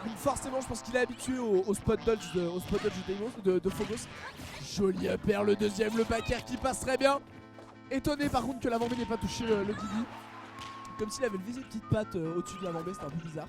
Donc forcément, je pense qu'il est habitué au spot dodge de Fogos. Joli upper, le deuxième, le back air qui passe très bien. Étonné par contre que l'avant-main n'ait pas touché le Didi. Comme s'il avait visé une petite patte au-dessus de l'avant-main, c'était un peu bizarre.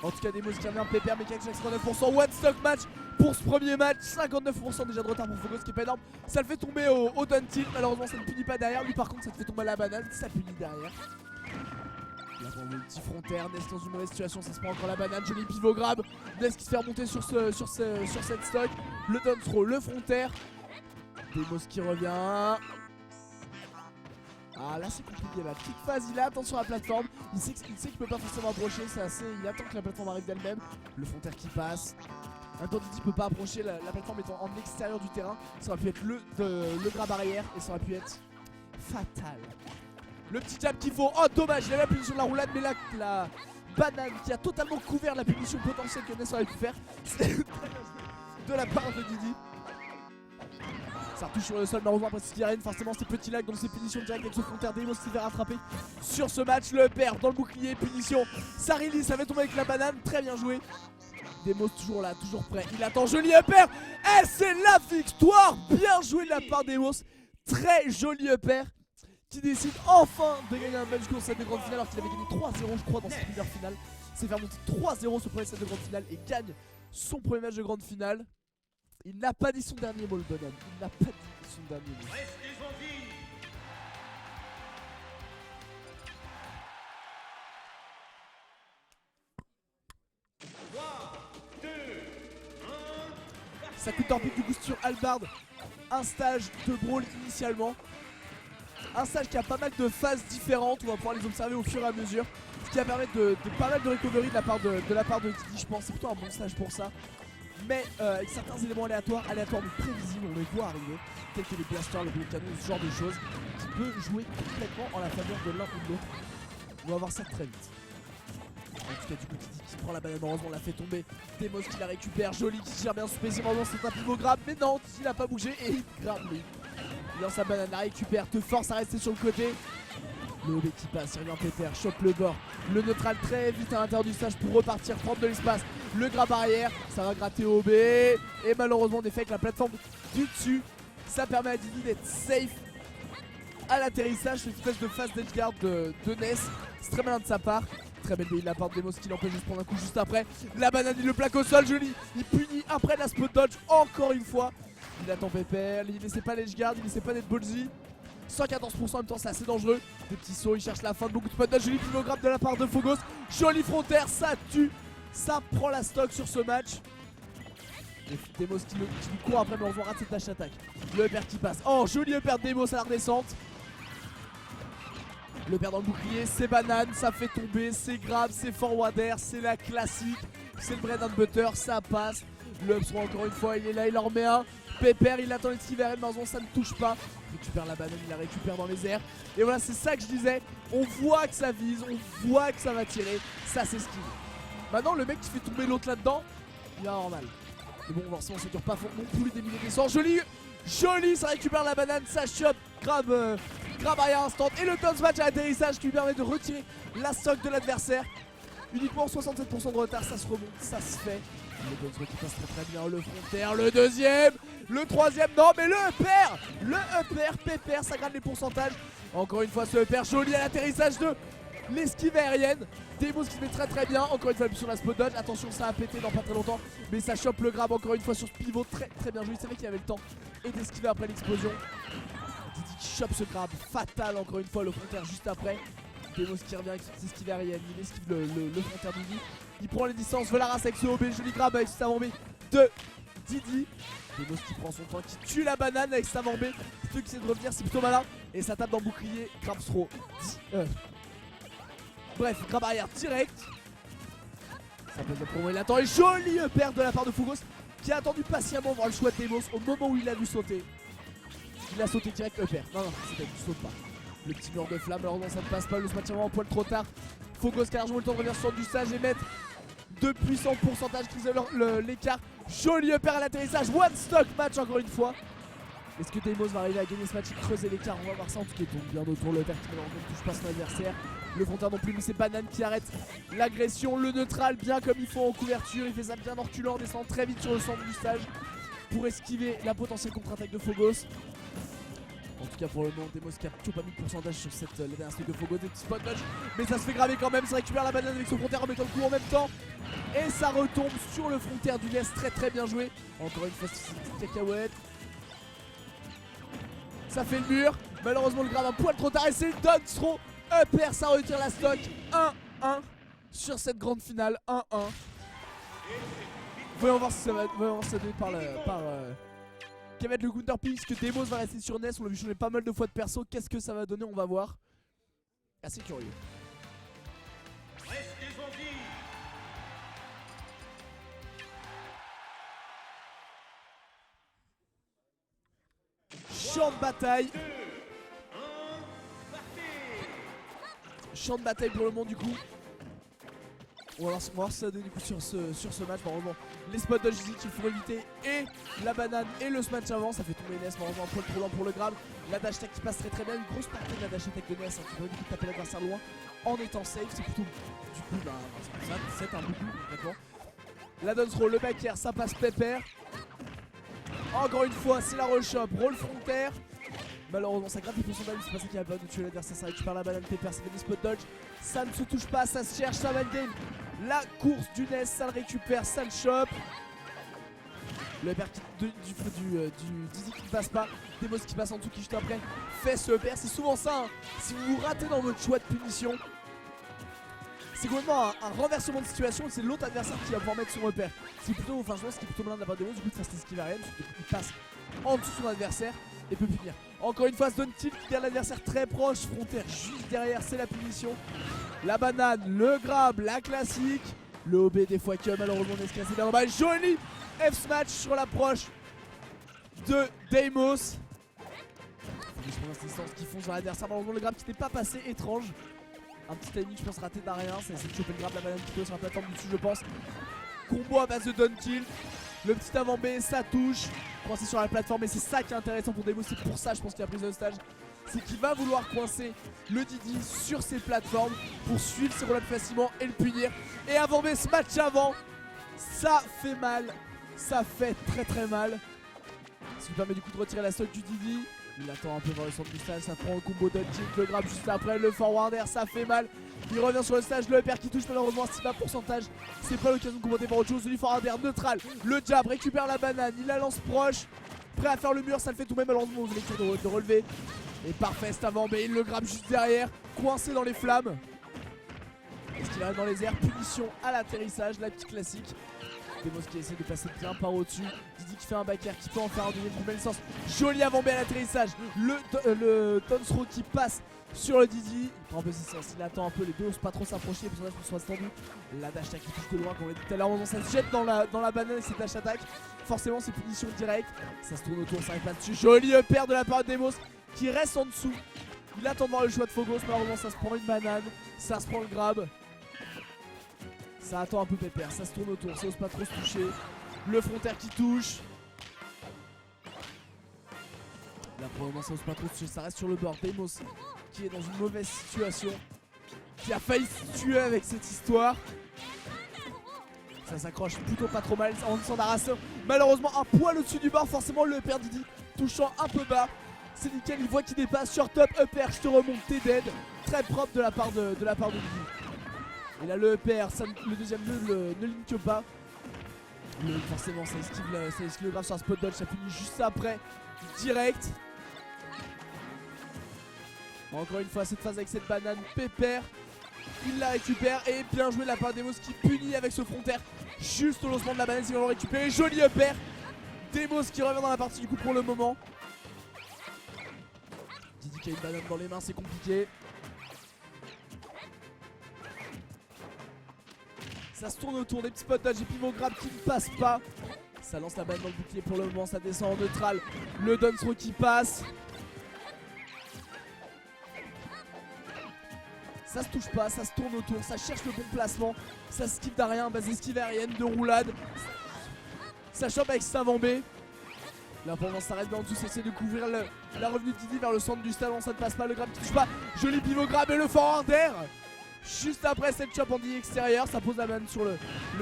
En tout cas, Deimos qui revient pépère, mais qui a 59%. One stock match pour ce premier match. 59% déjà de retard pour Fogos, qui est pas énorme. Ça le fait tomber au down tilt. Malheureusement, ça ne punit pas derrière. Lui, par contre, ça te fait tomber à la banane. Ça punit derrière. Là, le petit frontaire. Ness dans une mauvaise situation. Ça se prend encore la banane. Joli pivot grab. Ness qui se fait remonter sur cette stock. Le down throw, le frontaire. Deimos qui revient. Ah là c'est compliqué là, petite phase, il a attention à la plateforme, il sait qu'il peut pas forcément approcher, il attend que la plateforme arrive d'elle-même. Le frontaire qui passe, en même temps Didi peut pas approcher, la plateforme étant en extérieur du terrain. Ça aurait pu être le grab arrière et ça aurait pu être fatal. Le petit jab qu'il faut, oh dommage, il a la punition de la roulade, mais là la banane qui a totalement couvert la punition potentielle que Ness aurait pu faire de la part de Didi. Ça retouche sur le sol, malheureusement après ce qui arrive, forcément ces petits lags dans ces punitions directes avec ce frontaire. Deimos qui fait rattraper sur ce match, le perd dans le bouclier, punition. Ça release, ça va tomber avec la banane, très bien joué. Deimos toujours là, toujours prêt, il attend, joli upper. Et c'est la victoire, bien joué de la part Deimos. Très joli upper qui décide enfin de gagner un match course set de grande finale alors qu'il avait gagné 3-0 je crois dans cette première finale. C'est faire monter 3-0 ce premier set de grande finale et gagne son premier match de grande finale. Il n'a pas dit son dernier mot le bonhomme, il n'a pas dit son dernier mot. Ça coûte un peu du coup sur Albard, un stage de brawl initialement. Un stage qui a pas mal de phases différentes, on va pouvoir les observer au fur et à mesure. Ce qui va permettre de pas mal de recovery de la part de Didi, je pense, c'est plutôt un bon stage pour ça. Mais avec certains éléments aléatoires mais prévisibles, on les voit arriver, tels que les blasters, les boules canons, ce genre de choses, qui peut jouer complètement en la faveur de l'un ou de l'autre. On va voir ça très vite. En tout cas, du coup, Didi qui prend la banane, heureusement, on l'a fait tomber. Deimos qui la récupère, joli, qui gère bien son spécial, c'est un pivot grab, mais non, il n'a pas bougé et il grab lui. Il lance sa banane, la récupère, te force à rester sur le côté. Le OB qui passe, il revient pépère, chope le bord. Le neutral très vite à l'intérieur du stage pour repartir, prendre de l'espace. Le grab arrière, ça va gratter OB. Et malheureusement, on est fait avec la plateforme du dessus. Ça permet à Didi d'être safe à l'atterrissage. C'est une espèce de fast edge guard de Ness. C'est très malin de sa part. Très belle de la part de Deimos qui l'empêche de se prendre un coup juste après. La banane, il le plaque au sol, joli. Il punit après la spot dodge encore une fois. Il attend pépère, il laissait pas l'edge guard, il laissait pas d'être ballsy. 114% en même temps, c'est assez dangereux. Des petits sauts, il cherche la fin de beaucoup de spot dodge. Joli pivot grab de la part de Fogos. Joli frontaire, ça tue. Ça prend la stock sur ce match. Demos qui lui court après, mais on rate cette dash attaque. Le upper qui passe. Oh, joli upper de Demos à la redescente. Le upper dans le bouclier, c'est banane, ça fait tomber, c'est grave, c'est forward air, c'est la classique. C'est le bread and butter, ça passe. Le up encore une fois, il est là, il en remet un. Pepper, il attend l'esquive RN, Marzon, ça ne touche pas. Il récupère la banane, il la récupère dans les airs. Et voilà, c'est ça que je disais. On voit que ça vise, on voit que ça va tirer. Ça s'esquive. Maintenant, le mec qui fait tomber l'autre là-dedans, il va avoir mal. Mais bon, forcément, ça dure pas non plus des milliers d'essence. Joli, joli, ça récupère la banane, ça chope, grave arrière instant. Et le toss match à l'atterrissage qui lui permet de retirer la stock de l'adversaire. Uniquement 67% de retard, ça se remonte, ça se fait. Le Gunsway qui passe très bien, le frontaire, le deuxième, le troisième, non mais le upper, Pepper, ça gratte les pourcentages. Encore une fois ce upper joli à l'atterrissage de l'esquive aérienne. Demos qui se met très bien, encore une fois sur la spot dodge, attention ça a pété dans pas très longtemps. Mais ça chope le grab encore une fois sur ce pivot, très bien joué, c'est vrai qu'il avait le temps et d'esquiver après l'explosion. Didi qui chope ce grab, fatal encore une fois, le frontaire juste après. Demos qui revient avec ses esquives aériennes, il esquive le frontaire de Didi. Il prend les distances, veut la race avec ce OB, joli grab avec ce savant B de Didi. Demos qui prend son temps, qui tue la banane avec savant B. Plutôt qui essaie de revenir, c'est plutôt malin. Et ça tape dans le bouclier, grab throw. Bref, grab arrière direct. Ça pose le promo, il attend. Et joli perte de la part de Fugos qui a attendu patiemment voir le choix de Demos au moment où il l'a vu sauter. Il a sauté direct upper. Non, c'était du saute pas. Le petit mur de flamme, malheureusement ça ne passe pas, le match avant en poil trop tard. Fugos qui a largement le temps de revenir sur du stage et mettre de puissants pourcentages qui faisaient l'écart. Joli upper à l'atterrissage, one stock match encore une fois. Est-ce que Demos va arriver à gagner ce match et creuser l'écart? On va voir ça. En tout cas, il tourne bien autour, le upper qui ne touche pas son adversaire. Le frontaire non plus, mais c'est Banane qui arrête l'agression. Le neutral bien comme il faut en couverture, il fait ça bien en reculant, en descendant très vite sur le centre du stage pour esquiver la potentielle contre-attaque de Fugos. En tout cas pour le moment, Demos qui a toujours pas mis de pourcentage sur la dernière stock de Fugos, des petits spot dodge. Mais ça se fait graver quand même, ça récupère la banane avec son frontaire en mettant le coup en même temps. Et ça retombe sur le frontaire du Nest, très bien joué. Encore une fois, c'est une petite cacahuète. Ça fait le mur, malheureusement le grave un poil trop tard et c'est le dodge throw. Upper, ça retire la stock. 1-1 sur cette grande finale, 1-1. Voyons voir si ça va donner par qui va être le counterpick, puisque Demos va rester sur Ness. On l'a vu changer pas mal de fois de perso. Qu'est-ce que ça va donner? On va voir. Assez curieux. Champ de bataille. Champ de bataille pour le moment du coup. On va voir si ça donne du coup sur ce match. Malheureusement les spots dodge qu'il faut éviter et la banane et le smash avant. Ça fait tomber Ness, malheureusement un poil trop lent pour le grab. La dash attack qui passe très bien. Une grosse partie de la dash attack de Ness qui permet du coup de taper l'adversaire loin en étant safe. C'est plutôt du coup c'est un beaucoup d'accord. La dance roll, le back air, ça passe Pepper. Encore une fois c'est la roll shop, roll frontaire. Malheureusement ça gratte les pourcentages, c'est pas ça qui va permettre de tuer l'adversaire, ça récupère la banane, Pepper, ça fait des spot dodge. Ça ne se touche pas, ça se cherche, ça va game. La course du Ness, ça le récupère, ça le chope. Le upper du Dizzy qui ne passe pas, Demos qui passe en dessous qui juste après fait ce upper, c'est souvent ça hein. Si vous vous ratez dans votre choix de punition, c'est complètement un renversement de situation, c'est l'autre adversaire qui va pouvoir mettre son upper. C'est plutôt, enfin je pense qu'il est plutôt malin de la part de Demos, du coup de faire cette esquive à rien, il passe en dessous de son adversaire et peut punir. Encore une fois, ce Don Tilt qui garde l'adversaire très proche, frontaire juste derrière, c'est la punition. La banane, le grab, la classique. Le OB des fois que malheureusement on est cassé bien normal. Joli F-smash sur l'approche de Demos. Juste pour l'instant qui fonce vers l'adversaire, malheureusement le grab qui n'est pas passé, étrange. Un petit timing je pense raté d'Arien, c'est essayer de choper le grab, la banane qui peut sur la plateforme du dessus je pense. Combo à base de Don Tilt. Le petit avant B, ça touche. Coincé sur la plateforme et c'est ça qui est intéressant pour Demos. C'est pour ça je pense qu'il a pris le stage. C'est qu'il va vouloir coincer le Didi sur ses plateformes pour suivre ses roll-ups facilement et le punir. Et avant B, ce match avant, ça fait mal. Ça fait très mal. Ce qui permet du coup de retirer la stock du Didi. Il attend un peu vers le centre du stage, ça prend le combo de Tilt, le grab juste après, le forward air, ça fait mal. Il revient sur le stage, le upper qui touche malheureusement à 6 pourcentage. C'est pas l'occasion de commenter par autre chose. Le forward air neutral, le jab récupère la banane, il la lance proche. Prêt à faire le mur, ça le fait tout même malheureusement aux élections de relever. Et parfait cet avant, mais il le grabe juste derrière, coincé dans les flammes. Est-ce qu'il arrive dans les airs? Punition à l'atterrissage, la petite classique. Demos qui essaie de passer bien par au-dessus. Didi qui fait un back air, qui peut en faire un deuxième pour Belessence. Joli avant-B à l'atterrissage. Le Tonsro qui passe sur le Didi. Il prend position, il attend un peu, les deux n'osent pas trop s'approcher, les personnages sont attendus. La dash attack qui touche de loin, comme on l'a dit tout à l'heure, ça se jette dans la banane et c'est dash attack. Forcément c'est punition directe. Ça se tourne autour, ça arrive pas dessus. Joli upper de la part de Demos qui reste en dessous. Il attend de voir le choix de Phogos, malheureusement ça se prend une banane, ça se prend le grab. Ça attend un peu Pépère, ça se tourne autour, ça ose pas trop se toucher. Le frontaire qui touche. Là pour le moment ça ose pas trop se toucher, ça reste sur le bord. Demos qui est dans une mauvaise situation, qui a failli se tuer avec cette histoire. Ça s'accroche plutôt pas trop mal en descend d'Araseur. Malheureusement un poil au-dessus du bord, forcément le upper Didi touchant un peu bas. C'est nickel, il voit qu'il dépasse, short up, upper, je te remonte, t'es dead. Très propre de la part de Didi. Et là le upper, le deuxième ne link pas. Forcément ça esquive le grave sur un spot dodge, ça finit juste après, direct. Encore une fois cette phase avec cette banane, Pépère, il la récupère et bien joué de la part de Demos qui punit avec ce frontaire juste au lancement de la banane, ils vont le récupérer, joli upper. Demos qui revient dans la partie du coup pour le moment. Didi qui a une banane dans les mains, c'est compliqué. Ça se tourne autour des petits spots dodge et pivot grab qui ne passe pas. Ça lance la banane dans le bouclier pour le moment, ça descend en neutral. Le Dunsro qui passe. Ça se touche pas, ça se tourne autour, ça cherche le bon placement. Ça esquive d'arrière, base esquive aérienne de roulade. Ça chope avec sa avant B. Là pour l'instant ça reste bien en dessous, ça essaie de couvrir la revenue de Didi vers le centre du stade, ça ne passe pas, le grab qui touche pas. Joli pivot grab et le forward air. Juste après cette chop en Didi extérieur, ça pose la banane sur le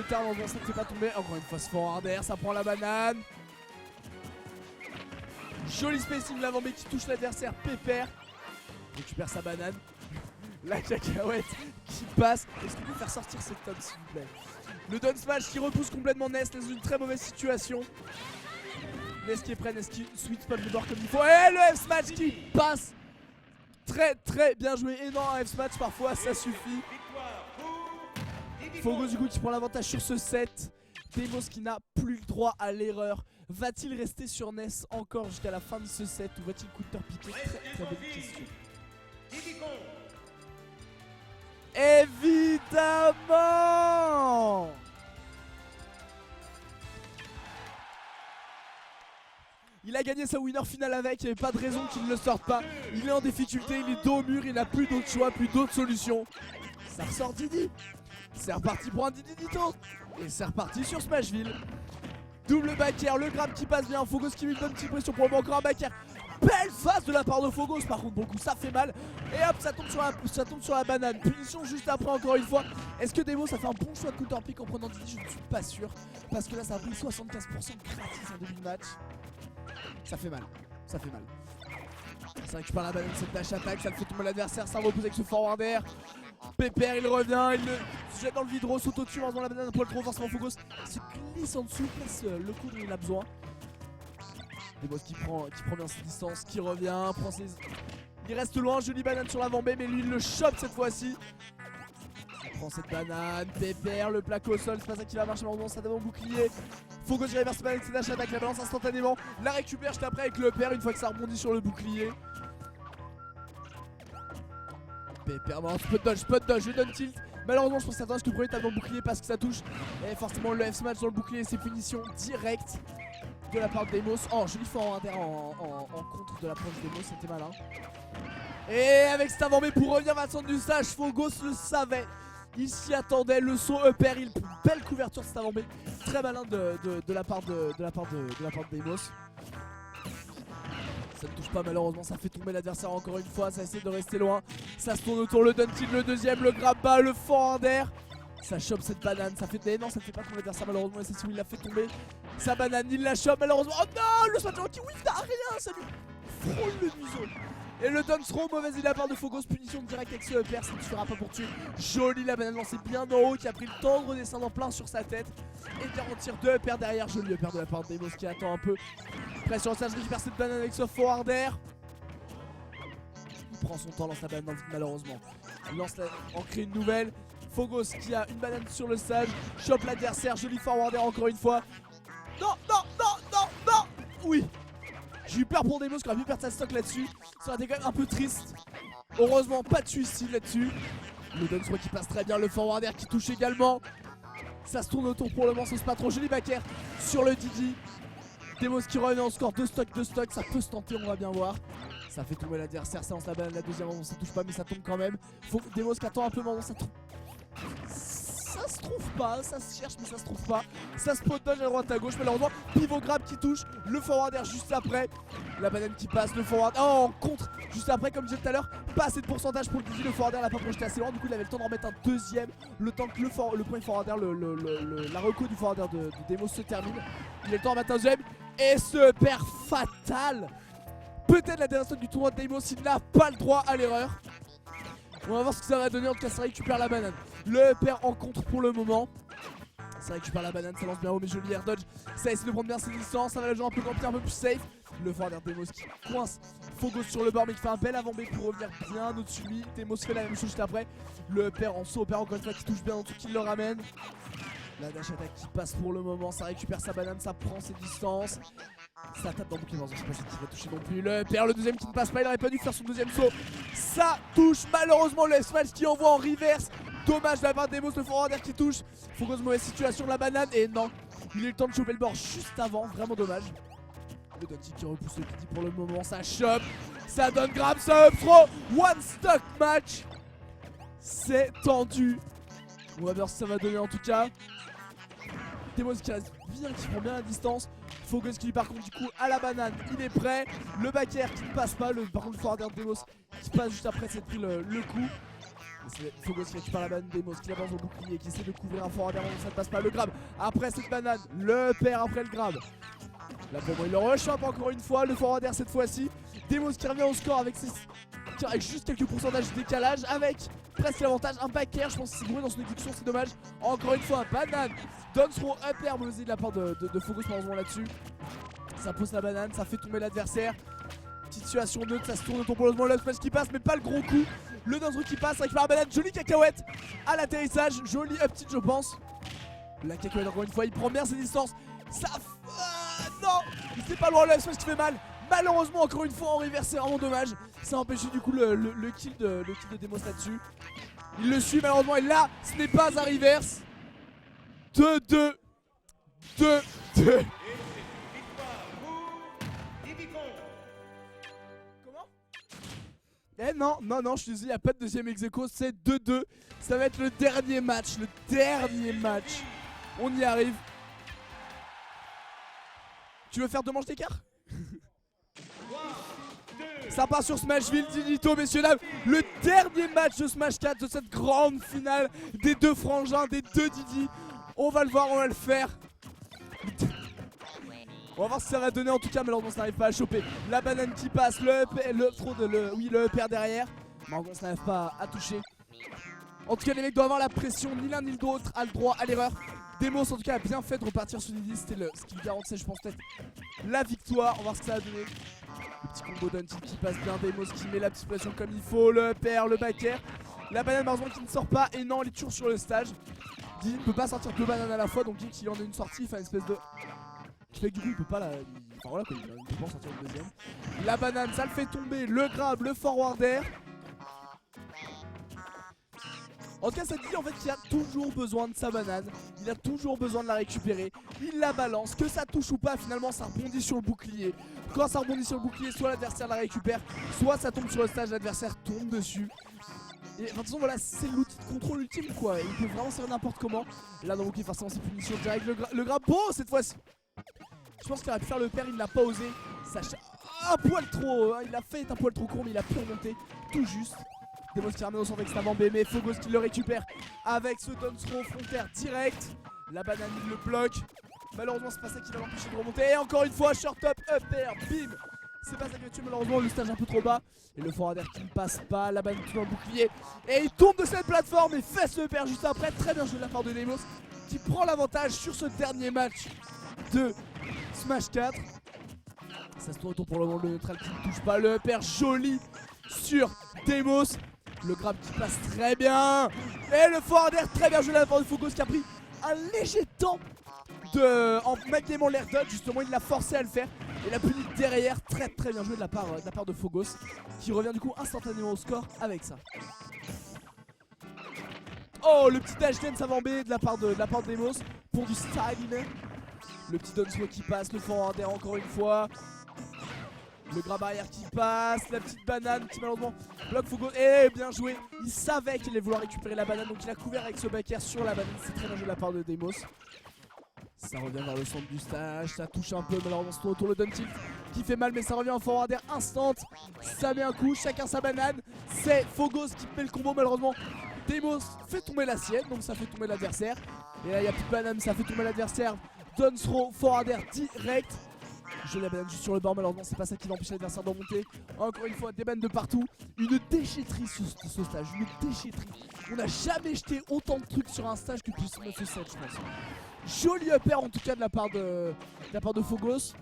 terrain, ça ne s'est pas tombé. Encore une fois ce forward air, ça prend la banane. Joli spacing de l'avant B qui touche l'adversaire, Pépère. Récupère sa banane. La cacahuète qui passe. Est-ce qu'on peut faire sortir cette tonne s'il vous plaît? Le down smash qui repousse complètement Ness dans une très mauvaise situation. Ness qui est prêt, Ness qui switch pas le bord comme il faut. Et le F-smash qui passe. Très très bien joué. Et non, un F-smash parfois ça suffit. Phogos du coup qui prend l'avantage sur ce set. Demos qui n'a plus le droit à l'erreur. Va-t-il rester sur Ness encore jusqu'à la fin de ce set ou va-t-il counter-piquer? Très bonne question. Évidemment! Il a gagné sa winner finale avec, il n'y avait pas de raison qu'il ne le sorte pas. Il est en difficulté, il est dos au mur, il n'a plus d'autre choix, plus d'autres solutions. Ça ressort Didi. C'est reparti pour un Didi Dito. Et c'est reparti sur Smashville. Double back air, le grab qui passe bien, Phogos qui lui donne une petite pression pour le moment, encore un back air. Belle phase de la part de Phogos, par contre beaucoup ça fait mal. Et hop, ça tombe sur la banane. Punition juste après encore une fois. Est-ce que Demo ça fait un bon choix de counter pick en prenant Didi? Je ne suis pas sûr. Parce que là ça a pris 75% gratis en début de match. Ça fait mal, ça fait mal. Ça récupère la banane, cette dash attack, ça le fait tomber l'adversaire, ça repousse avec ce forward air. Pépère il revient, il le jette dans le vide, saute au-dessus en faisant la banane un poil trop forcément Phogos se glisse en dessous, place le coup dont il a besoin. Demos qui prend bien ses distances, qui revient, prend ses... Il reste loin, jolie banane sur l'avant B, mais lui il le chope cette fois-ci. Il prend cette banane, Pépère, le plaque au sol, c'est pas ça qui va marcher, malheureusement ça devant bouclier. Phogos il réverse banane, c'est dash attack, la balance instantanément, la récupère juste après avec le père une fois que ça rebondit sur le bouclier. Pépère, bon, spot dodge, je donne tilt. Malheureusement je pense que que le premier tape dans le bouclier parce que ça touche. Et forcément le F-smash dans le bouclier, c'est punition directe de la part de Demos. Oh, joli forward air en contre de l'approche de Demos, c'était malin. Et avec cet avant B pour revenir vers le centre du stage, Phogos le savait. Il s'y attendait, le saut upper, belle couverture de cet avant B. Très malin de la part de Demos. Ça ne touche pas malheureusement, ça fait tomber l'adversaire encore une fois, ça essaie de rester loin. Ça se tourne autour, le Duntil, le deuxième, le grab bas, le forward air. Ça chope cette banane, ça fait... non, ça ne fait pas tomber l'adversaire malheureusement, et c'est celui il l'a fait tomber. Sa banane, il la chope malheureusement. Oh non, le Smash qui whiff n'a rien, ça lui frôle le museau. Et le Dunsro, mauvaise idée de la part de Phogos, punition directe avec ce upper, ça ne suffira pas pour tuer. Joli la banane lancée bien en haut, qui a pris le temps de redescendre en plein sur sa tête. Et garantir deux upper derrière, joli upper de la part de Demos qui attend un peu. Pression, ça récupère cette banane avec ce forward air. Il prend son temps, lance la banane dans le vide malheureusement. Il lance en crée une nouvelle. Phogos qui a une banane sur le stage, chope l'adversaire, joli forwarder encore une fois. Non, non, non, non, non. Oui. J'ai eu peur pour Deimos qui aurait pu perdre sa stock là-dessus. Ça aurait été quand même un peu triste. Heureusement, pas de suicide là-dessus. Le Dunsrow qui passe très bien, le forwarder qui touche également. Ça se tourne autour pour le moment, c'est pas trop joli backer sur le Didi. Deimos qui revient en score, 2 stocks, ça peut se tenter, on va bien voir. Ça fait tomber l'adversaire, ça lance la banane, la deuxième, ça touche pas mais ça tombe quand même. Faut Deimos qui attend un peu, mais ça tombe. Ça se trouve pas, ça se cherche mais ça se trouve pas. Ça se pot dodge à droite à gauche, malheureusement. Pivot grab qui touche, le forwarder juste après. La banane qui passe, le forward. Oh, en contre juste après, comme je disais tout à l'heure. Pas assez de pourcentage pour le Didi, le forwarder l'a pas projeté assez loin. Du coup, il avait le temps d'en remettre un deuxième. Le temps que le premier forwarder, la reco du forwarder de Deimos se termine. Il a le temps d'en mettre un deuxième. Et ce perd fatal. Peut-être la dernière stock du tournoi de Deimos, il n'a pas le droit à l'erreur. On va voir ce que ça va donner. En tout cas, ça récupère la banane. Le perd en contre pour le moment. Ça récupère la banane, ça lance bien haut, mais joli air dodge. Ça essaie de prendre bien ses distances. Ça va le jouer un peu grand, un peu plus safe. Le forwarder Deimos qui coince Phogos sur le bord, mais qui fait un bel avant-B pour revenir bien au-dessus de lui. Deimos fait la même chose juste après. Le perd en saut, perd encore une fois qui touche bien en tout, qui le ramène. La dash attack qui passe pour le moment, ça récupère sa banane, ça prend ses distances. Ça tape dans le bouclier, je sais pas si il va toucher non plus. Le perd, le deuxième qui ne passe pas, il aurait pas dû faire son deuxième saut. Ça touche malheureusement le S-Match qui envoie en reverse. Dommage d'avoir Deimos, le forwarder qui touche. Phogos, mauvaise situation de la banane. Et non, il a eu le temps de choper le bord juste avant, vraiment dommage. Le Dotty qui repousse le Didi pour le moment, ça chope. Ça donne grab, ça up throw. One stock match. C'est tendu. On va voir ce que ça va donner en tout cas. Deimos qui reste bien, qui prend bien la distance. Phogos qui lui par contre du coup à la banane, il est prêt. Le back air qui ne passe pas, par contre le forwarder de Deimos qui passe juste après s'être pris le coup. C'est Phogos qui récupère la banane, Deimos qui avance au bouclier, qui essaie de couvrir un forwarder, ça ne passe pas. Le grab après cette banane, le perd après le grab. Là pour moi il le rechoppe encore une fois, le forwarder cette fois-ci. Deimos qui revient au score avec juste quelques pourcentages de décalage, avec presque l'avantage, un back air, je pense que c'est bourré dans son exécution, c'est dommage. Encore une fois, banane, Dunsrow up air, mauvais de la part de Phogos malheureusement là-dessus. Ça pose la banane, ça fait tomber l'adversaire. Petite situation neutre, ça se tourne autour pour le moment, le smash qui passe, mais pas le gros coup. Le Dunsrow qui passe, récupère la banane, jolie cacahuète à l'atterrissage, joli up tilt je pense. La cacahuète encore une fois, il prend bien ses distances. Ça... non, c'est pas loin, le smash qui fait mal. Malheureusement encore une fois en reverse, c'est vraiment dommage. Ça a empêché du coup le kill de Deimos là-dessus. Il le suit malheureusement et là ce n'est pas un reverse. 2-2. 2-2. Comment? Eh non, je suis désolé, il n'y a pas de deuxième ex-aequo, c'est 2-2. Ça va être le dernier match, On y arrive. Tu veux faire 2 manches d'écart? Ça part sur Smashville, Dinito, messieurs dames. Le dernier match de Smash 4 de cette grande finale des deux frangins, des deux Didi. On va le voir, on va le faire. On va voir ce que ça va donner en tout cas, malheureusement ça n'arrive pas à choper. La banane qui passe, le perd derrière. Malheureusement ça n'arrive pas à toucher. En tout cas les mecs doivent avoir la pression, ni l'un ni l'autre a le droit à l'erreur. Deimos en tout cas a bien fait de repartir sur Didi, c'était ce qui lui garantissait je pense peut-être la victoire. On va voir ce que ça va donner. Le petit combo d'Until qui passe bien, Deimos qui met la petite pression comme il faut, le perd, le back air. La banane malheureusement qui ne sort pas et non, il est toujours sur le stage. Didi ne peut pas sortir 2 bananes à la fois, donc Didi s'il en a une sortie, il fait une espèce de... qui fait que du coup il peut pas la... enfin voilà quoi, il peut pas en sortir une deuxième. La banane ça le fait tomber, le grab, le forwarder. En tout cas ça dit en fait qu'il a toujours besoin de sa banane. Il a toujours besoin de la récupérer. Il la balance, que ça touche ou pas finalement ça rebondit sur le bouclier. Quand ça rebondit sur le bouclier, soit l'adversaire la récupère, soit ça tombe sur le stage, l'adversaire tombe dessus. Et de toute façon voilà, c'est l'outil de contrôle ultime quoi. Il peut vraiment servir n'importe comment. Là dans le bouclier forcément c'est punition direct. Le grab beau cette fois-ci. Je pense qu'il aurait pu faire le père, il n'a pas osé. Sacha un poil trop, il a fait un poil trop court mais il a pu remonter tout juste. Deimos qui ramène au centre extrêmement mais Phogos qui le récupère avec ce Dunsrow frontière direct. La banane il le bloque. Malheureusement c'est pas ça qui va l'empêcher de remonter. Et encore une fois short up, up air, bim. C'est pas ça qui va tuer malheureusement, le stage un peu trop bas. Et le forwarder qui ne passe pas, la banane tout dans le bouclier. Et il tombe de cette plateforme et fait ce père juste après. Très bien joué de la part de Deimos qui prend l'avantage sur ce dernier match de Smash 4. Ça se tourne autour pour le moment, le neutral qui ne touche pas, le père joli sur Deimos. Le grab qui passe très bien. Et le forward air très bien joué de la part de Fogos qui a pris un léger temps en maniement l'air dodge. Justement il l'a forcé à le faire. Et la puni derrière, très bien joué de la part de Fogos, qui revient du coup instantanément au score avec ça. Oh, le petit HDM savant B de la part de Deimos pour du style. Le petit downslow qui passe, le forward air encore une fois. Le grab arrière qui passe, la petite banane qui malheureusement bloque Fogos. Et bien joué, il savait qu'il allait vouloir récupérer la banane, donc il a couvert avec ce back air sur la banane. C'est très bien joué de la part de Deimos. Ça revient vers le centre du stage, ça touche un peu malheureusement ce tour le down tilt qui fait mal, mais ça revient en forward air instant. Ça met un coup, chacun sa banane. C'est Fogos qui fait le combo malheureusement. Deimos fait tomber la sienne, donc ça fait tomber l'adversaire. Et là il n'y a plus de banane, ça fait tomber l'adversaire. Down throw, forward air direct. Je la banane juste sur le bord, malheureusement c'est pas ça qui va empêcher l'adversaire de remonter. Encore une fois des bananes de partout. Une déchetterie sur ce stage, une déchetterie. On n'a jamais jeté autant de trucs sur un stage que ce set je pense. Joli upper en tout cas de la part de Fogos.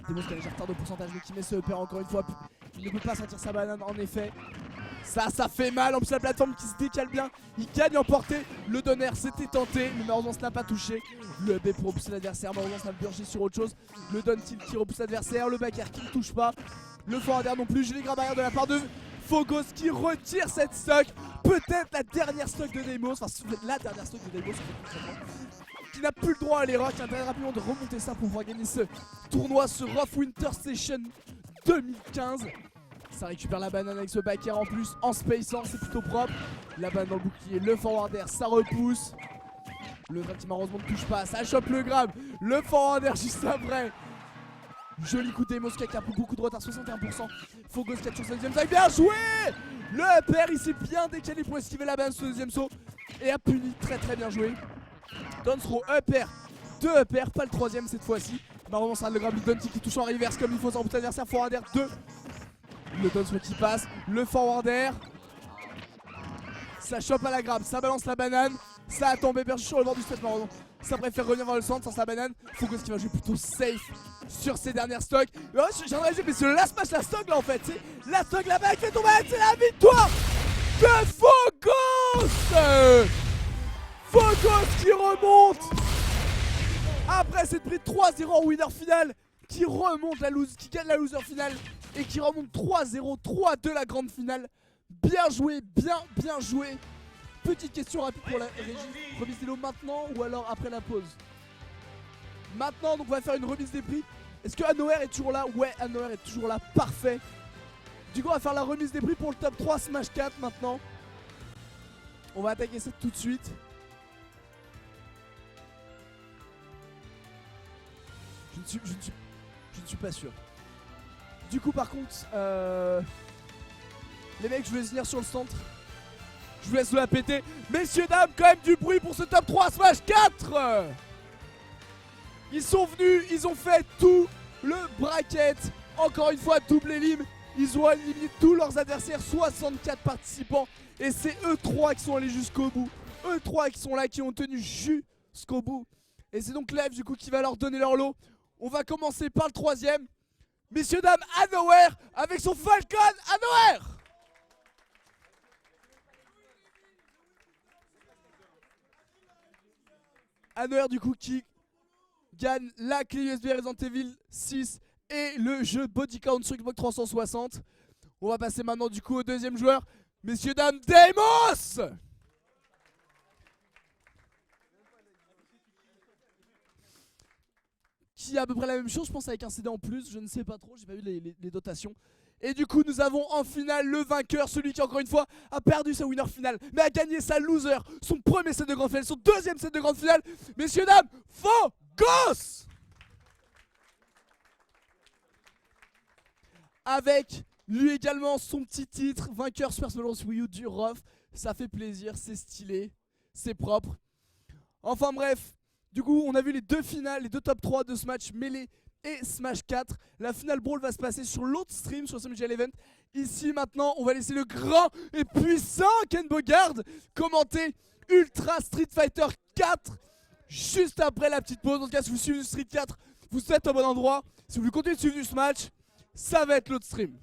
Deimos qui a légère retard de pourcentage mais qui met ce upper encore une fois. Il ne peut pas sentir sa banane en effet. Ça fait mal, en plus la plateforme qui se décale bien. Il gagne en portée, le donner c'était tenté, mais malheureusement ça n'a pas touché. Le B pour repousser l'adversaire, malheureusement ça a purgé sur autre chose. Le down tilt qui repousse l'adversaire, le back air qui ne touche pas. Le forward air non plus, joli grab arrière de la part de Fogos qui retire cette stock. Peut-être la dernière stock de Deimos, enfin la dernière stock de Deimos qui n'a plus le droit à l'erreur, qui a intérêt rapidement de remonter ça pour pouvoir gagner ce tournoi, ce Rough Winter Session 2015. Ça récupère la banane avec ce back air en plus, en spaceant, c'est plutôt propre. La banane dans le bouclier, le forward air, ça repousse. Le grab qui malheureusement ne touche pas, ça chope le grab. Le forward air juste après. Joli coup Deimos qui a pris beaucoup de retard, 61%. Fogos qui a toujours sa deuxième sac, bien joué. Le upper, il s'est bien décalé pour esquiver la banane sur le deuxième saut. Et a puni, très bien joué. Down throw, upper, 2 upper, pas le troisième cette fois-ci. Malheureusement ça le grab, le down tilt qui touche en reverse comme il faut, ça repousse l'adversaire, forward air 2. Le down throw qui passe, le forward air. Ça chope à la grab, ça balance la banane. Ça attend Bébert sur le bord du step malheureusement. Ça préfère revenir vers le centre sans sa banane. Fogos qui va jouer plutôt safe sur ses dernières stocks. J'aimerais jouer mais c'est le last match la stock là en fait. C'est la stock là-bas qui fait tomber, c'est la victoire de Fogos. Fogos qui remonte après cette prise 3-0 en winner final, qui remonte qui gagne la loser finale et qui remonte 3-0, 3-2 la grande finale. Bien joué, bien joué. Petite question rapide pour la régie. Remise des lots maintenant ou alors après la pause? Maintenant, donc on va faire une remise des prix. Est-ce que Anoer est toujours là? Ouais, Anoer est toujours là, parfait. Du coup on va faire la remise des prix pour le top 3 Smash 4 maintenant. On va attaquer ça tout de suite. Je ne suis pas sûr. Du coup par contre les mecs, je vous laisse venir sur le centre. Je vous laisse la péter. Messieurs, dames, quand même du bruit pour ce top 3 Smash 4. Ils sont venus, ils ont fait tout le bracket. Encore une fois, double élim. Ils ont éliminé tous leurs adversaires, 64 participants. Et c'est eux 3 qui sont allés jusqu'au bout. Eux 3 qui sont là, qui ont tenu jusqu'au bout. Et c'est donc Lev du coup qui va leur donner leur lot. On va commencer par le troisième. Messieurs, dames, Anoer avec son Falcon. Anoer! Anoer du coup qui gagne la clé USB Resident Evil 6 et le jeu Body Count sur Xbox 360. On va passer maintenant du coup au deuxième joueur. Messieurs, dames, Deimos! Qui a à peu près la même chose, je pense, avec un CD en plus, je ne sais pas trop, j'ai pas vu les dotations. Et du coup nous avons en finale le vainqueur, celui qui encore une fois a perdu sa winner finale, mais a gagné sa loser, son premier set de grande finale, son deuxième set de grande finale. Messieurs, dames, Fogos! Avec lui également son petit titre, vainqueur Super Smash Bros Wii U du ROF. Ça fait plaisir, c'est stylé, c'est propre. Enfin bref, du coup on a vu les deux finales, les deux top 3 de ce match mêlé et Smash 4. La finale Brawl va se passer sur l'autre stream, sur SMGL Event. Ici maintenant, on va laisser le grand et puissant Ken Bogard commenter Ultra Street Fighter 4 juste après la petite pause. En tout cas, si vous suivez du Street 4, vous êtes au bon endroit. Si vous voulez continuer de suivre du Smash, ça va être l'autre stream.